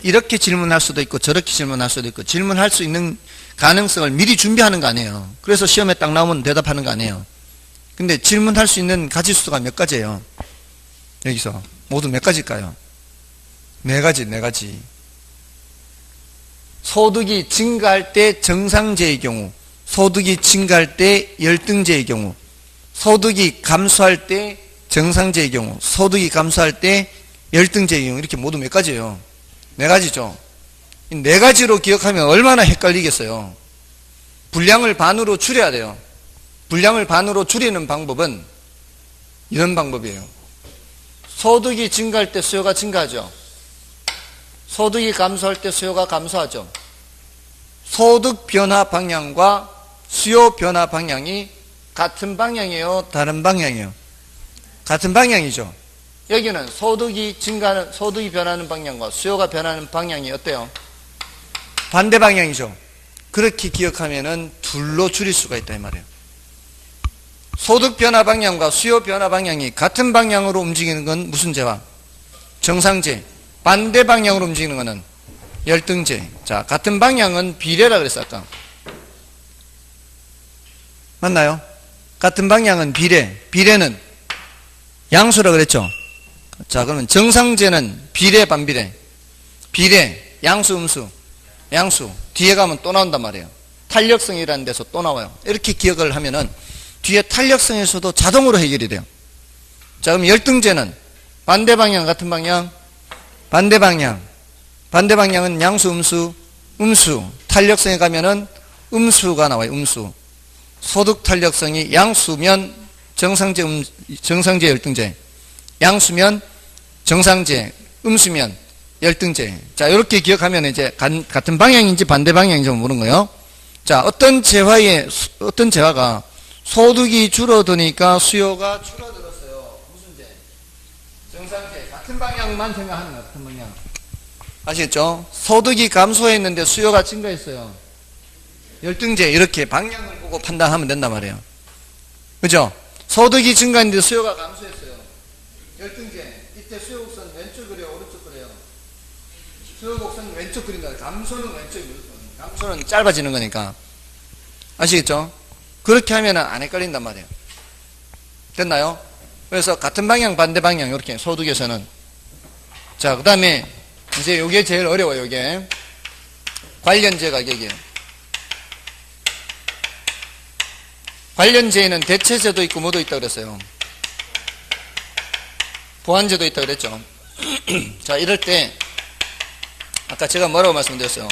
이렇게 질문할 수도 있고 저렇게 질문할 수도 있고 질문할 수 있는 가능성을 미리 준비하는 거 아니에요. 그래서 시험에 딱 나오면 대답하는 거 아니에요. 근데 질문할 수 있는 가지수가 몇 가지예요? 여기서 모두 몇 가지일까요? 네 가지. 소득이 증가할 때 정상제의 경우, 소득이 증가할 때 열등제의 경우, 소득이 감소할 때 정상제의 경우, 소득이 감소할 때 열등제의 경우, 이렇게 모두 몇 가지예요? 네 가지죠. 이 네 가지로 기억하면 얼마나 헷갈리겠어요. 분량을 반으로 줄여야 돼요. 분량을 반으로 줄이는 방법은 이런 방법이에요. 소득이 증가할 때 수요가 증가하죠. 소득이 감소할 때 수요가 감소하죠. 소득 변화 방향과 수요 변화 방향이 같은 방향이에요? 다른 방향이에요? 같은 방향이죠. 여기는 소득이 변하는 방향과 수요가 변하는 방향이 어때요? 반대 방향이죠. 그렇게 기억하면은 둘로 줄일 수가 있다 이 말이에요. 소득 변화 방향과 수요 변화 방향이 같은 방향으로 움직이는 건 무슨 제와? 정상제. 반대 방향으로 움직이는 것은 열등제. 자, 같은 방향은 비례라 그랬어 아까. 맞나요? 같은 방향은 비례. 비례는 양수라 그랬죠. 자, 그러면 정상제는 비례, 반비례. 비례, 양수, 음수. 양수. 뒤에 가면 또 나온단 말이에요. 탄력성이라는 데서 또 나와요. 이렇게 기억을 하면은 뒤에 탄력성에서도 자동으로 해결이 돼요. 자, 그럼 열등제는 반대 방향, 같은 방향? 반대 방향. 반대 방향은 양수, 음수, 음수. 탄력성에 가면은 음수가 나와요. 음수. 소득 탄력성이 양수면 정상제 열등제, 양수면 정상제, 음수면 열등제. 자, 이렇게 기억하면 이제 같은 방향인지 반대 방향인지 모르는 거예요. 자, 어떤 재화가 소득이 줄어드니까 수요가 줄어들었어요. 무슨 제? 정상제. 같은 방향만 생각하는 거예요. 같은 방향. 아시겠죠? 소득이 감소했는데 수요가 증가했어요. 열등제. 이렇게 방향을 보고 판단하면 된단 말이에요. 그죠? 소득이 증가했는데 수요가 감소했어요. 열등제. 이때 수요 곡선 왼쪽 그려요? 오른쪽 그려요? 수요 곡선 왼쪽 그린다. 감소는 왼쪽이거든요. 감소는 짧아지는 거니까. 아시겠죠? 그렇게 하면 안 헷갈린단 말이에요. 됐나요? 그래서 같은 방향, 반대 방향, 이렇게 소득에서는. 자, 그 다음에 이제 요게 제일 어려워요, 요게. 관련제 가격이에요. 관련제에는 대체제도 있고 뭐도 있다고 그랬어요? 보완제도 있다고 그랬죠. 자, 이럴 때 아까 제가 뭐라고 말씀드렸어요?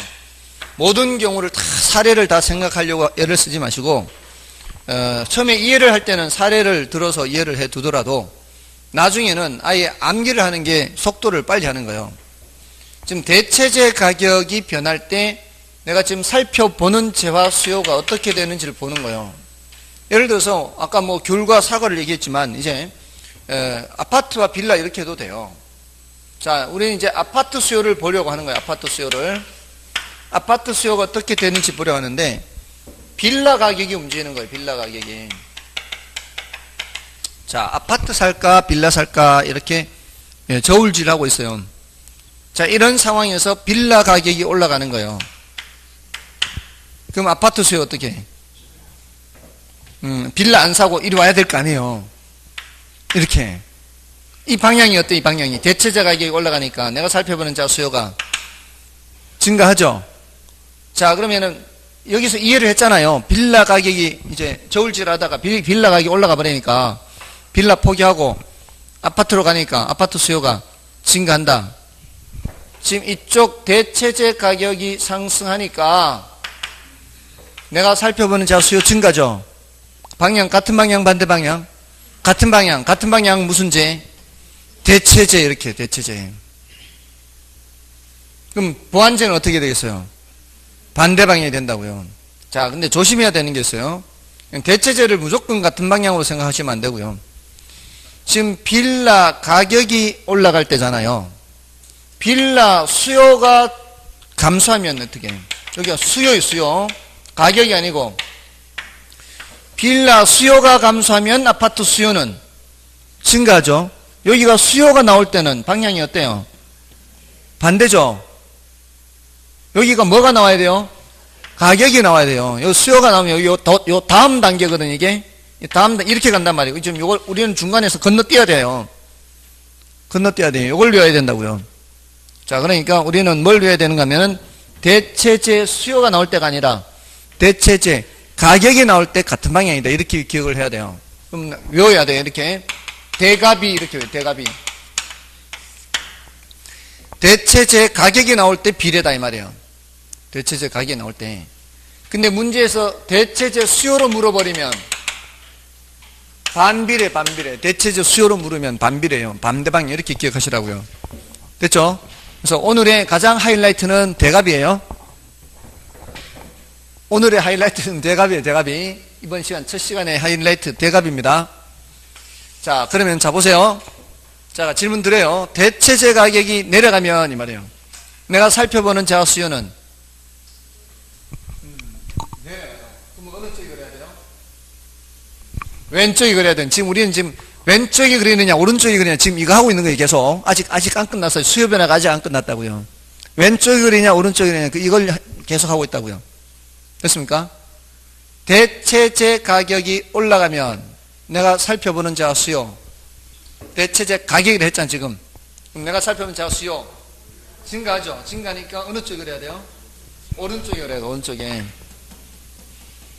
모든 경우를 다 사례를 다 생각하려고 애를 쓰지 마시고 처음에 이해를 할 때는 사례를 들어서 이해를 해 두더라도 나중에는 아예 암기를 하는 게 속도를 빨리 하는 거예요. 지금 대체제 가격이 변할 때 내가 지금 살펴보는 재화 수요가 어떻게 되는지를 보는 거예요. 예를 들어서 아까 뭐 귤과 사과를 얘기했지만 이제 아파트와 빌라 이렇게 해도 돼요. 자, 우리는 이제 아파트 수요를 보려고 하는 거예요. 아파트 수요를. 아파트 수요가 어떻게 되는지 보려고 하는데 빌라 가격이 움직이는 거예요. 빌라 가격이. 자, 아파트 살까 빌라 살까 이렇게 저울질하고 있어요. 자, 이런 상황에서 빌라 가격이 올라가는 거예요. 그럼 아파트 수요 어떻게 해? 빌라 안 사고 이리 와야 될 거 아니에요. 이렇게. 이 방향이 어때? 이 방향이. 대체자 가격이 올라가니까 내가 살펴보는 자 수요가 증가하죠. 자, 그러면은 여기서 이해를 했잖아요. 빌라 가격이 이제 저울질 하다가 빌라 가격이 올라가 버리니까 빌라 포기하고 아파트로 가니까 아파트 수요가 증가한다. 지금 이쪽 대체재 가격이 상승하니까 내가 살펴보는 자 수요 증가죠. 방향 같은 방향 반대 방향? 같은 방향. 같은 방향 무슨 재? 대체재. 이렇게 대체재. 그럼 보완재는 어떻게 되겠어요? 반대 방향이 된다고요. 자, 근데 조심해야 되는 게 있어요. 대체재를 무조건 같은 방향으로 생각하시면 안 되고요. 지금 빌라 가격이 올라갈 때잖아요. 빌라 수요가 감소하면 어떻게? 여기가 수요예요, 수요. 가격이 아니고 빌라 수요가 감소하면 아파트 수요는 증가하죠. 여기가 수요가 나올 때는 방향이 어때요? 반대죠. 여기가 뭐가 나와야 돼요? 가격이 나와야 돼요. 여기 수요가 나오면 요 다음 단계거든요, 이게. 이렇게 간단 말이에요. 지금 요걸 우리는 중간에서 건너뛰어야 돼요. 건너뛰어야 돼요. 요걸 외워야 된다고요. 자, 그러니까 우리는 뭘 외워야 되는가 하면은 대체재 수요가 나올 때가 아니라 대체재 가격이 나올 때 같은 방향이다. 이렇게 기억을 해야 돼요. 그럼 외워야 돼요. 이렇게. 대갑이 이렇게 외워요. 대갑이. 대체재 가격이 나올 때 비례다 이 말이에요. 대체재 가격이 나올 때. 근데 문제에서 대체재 수요로 물어버리면 반비례. 대체재 수요로 물으면 반비례예요. 반대방향 이렇게 기억하시라고요. 됐죠? 그래서 오늘의 가장 하이라이트는 대갑이에요. 오늘의 하이라이트는 대갑이에요. 대갑이. 이번 시간 첫 시간의 하이라이트 대갑입니다. 자, 그러면 자 보세요. 자, 질문 드려요. 대체재 가격이 내려가면 이 말이에요. 내가 살펴보는 자 수요는 내려가요. 그럼 어느 쪽이 그려야 돼요? 왼쪽이 그려야 돼요. 지금 우리는 지금 왼쪽이 그리느냐 오른쪽이 그리느냐 지금 이거 하고 있는 거예요. 계속 아직 안 끝났어요. 수요 변화가 아직 안 끝났다고요. 왼쪽이 그리냐 오른쪽이 그리냐 이걸 계속 하고 있다고요. 됐습니까? 대체재 가격이 올라가면 내가 살펴보는 자 수요 대체재 가격이라 했잖아 지금. 그럼 내가 살펴보는 자 수요 증가하죠. 증가하니까 어느 쪽이 그래야 돼요? 오른쪽이 그래야 돼요. 오른쪽에.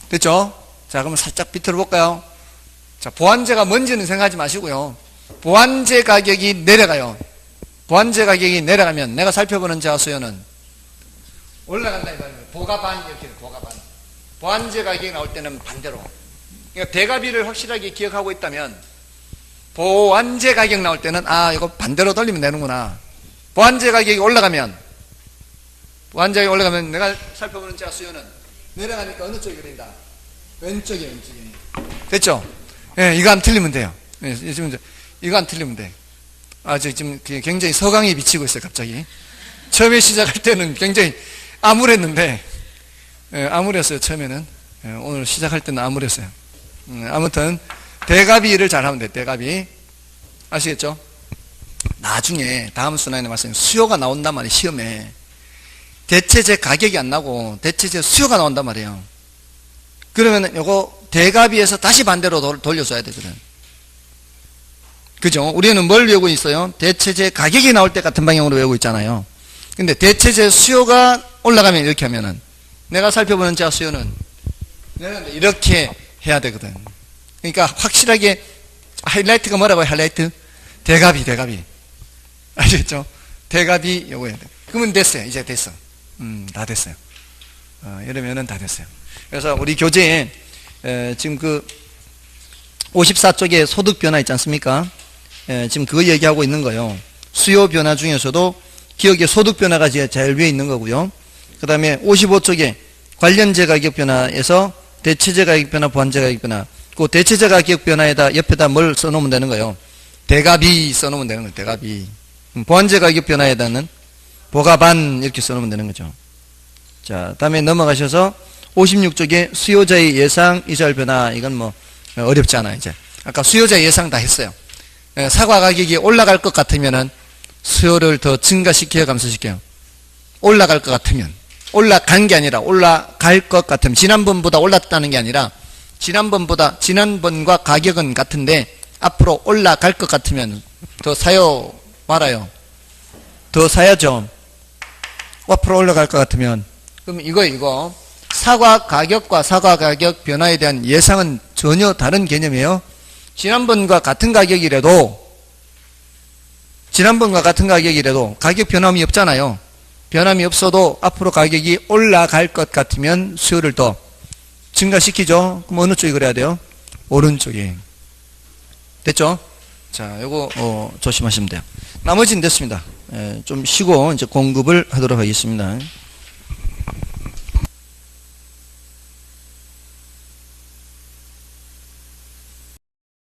됐죠? 자, 그러면 살짝 비틀어 볼까요? 자, 보완재가 뭔지는 생각하지 마시고요. 보완재 가격이 내려가요. 보완제 가격이 내려가면 내가 살펴보는 자 수요는 올라간다 이 말이에요. 보가 반 이렇게 보가 반. 보완제 가격이 나올 때는 반대로. 그러니까 대가비를 확실하게 기억하고 있다면 보완제 가격 나올 때는 아 이거 반대로 돌리면 되는구나. 보완제 가격이 올라가면 내가 살펴보는 자 수요는 내려가니까 어느 쪽이 그린다? 왼쪽이. 됐죠? 예, 이거 안 틀리면 돼요. 예, 지금 이거 안 틀리면 돼. 아, 지금 굉장히 서강이 비치고 있어요, 갑자기. 처음에 시작할 때는 굉장히 암울했는데, 예, 암울했어요, 처음에는. 예, 오늘 시작할 때는 암울했어요. 아무튼, 대가비를 잘하면 돼, 대가비. 아시겠죠? 나중에, 다음 순환에 말씀, 수요가 나온단 말이에요, 시험에. 대체제 가격이 안 나고, 대체제 수요가 나온단 말이에요. 그러면 요거 대가비에서 다시 반대로 돌려줘야 되거든. 그죠? 우리는 뭘 외우고 있어요? 대체제 가격이 나올 때 같은 방향으로 외우고 있잖아요. 근데 대체제 수요가 올라가면 이렇게 하면은 내가 살펴보는 자 수요는 내가 이렇게 해야 되거든. 그러니까 확실하게 하이라이트가 뭐라고요? 하이라이트? 대가비. 아시겠죠? 대가비 요거 해야 돼. 그러면 됐어요. 이제 됐어. 다 됐어요. 이러면은 다 됐어요. 그래서 우리 교재에 지금 그 54쪽에 소득 변화 있지 않습니까? 지금 그거 얘기하고 있는 거예요. 수요 변화 중에서도 기억에 소득 변화가 제일 위에 있는 거고요. 그 다음에 55쪽에 관련제 가격 변화에서 대체제 가격 변화, 보완제 가격 변화. 그 대체제 가격 변화에다 옆에다 뭘 써놓으면 되는 거예요. 대가비 써놓으면 되는 거예요. 대가비. 보완제 가격 변화에다는 보가반 이렇게 써놓으면 되는 거죠. 자, 다음에 넘어가셔서 56쪽에 수요자의 예상 이자율 변화. 이건 뭐 어렵지 않아요. 이제 아까 수요자 예상 다 했어요. 사과 가격이 올라갈 것 같으면은 수요를 더 증가시켜요, 감소시켜요? 올라갈 것 같으면. 올라간 게 아니라 올라갈 것 같으면. 지난번보다 올랐다는 게 아니라 지난번과 가격은 같은데 앞으로 올라갈 것 같으면 더 사요, 말아요? 더 사야죠. 앞으로 올라갈 것 같으면. 그럼 이거 사과 가격과 사과 가격 변화에 대한 예상은 전혀 다른 개념이에요. 지난번과 같은 가격이라도 가격 변함이 없잖아요. 변함이 없어도 앞으로 가격이 올라갈 것 같으면 수요를 더 증가시키죠. 그럼 어느 쪽이 그래야 돼요? 오른쪽이. 됐죠? 자, 요거 조심하시면 돼요. 나머지는 됐습니다. 좀 쉬고 이제 공급을 하도록 하겠습니다.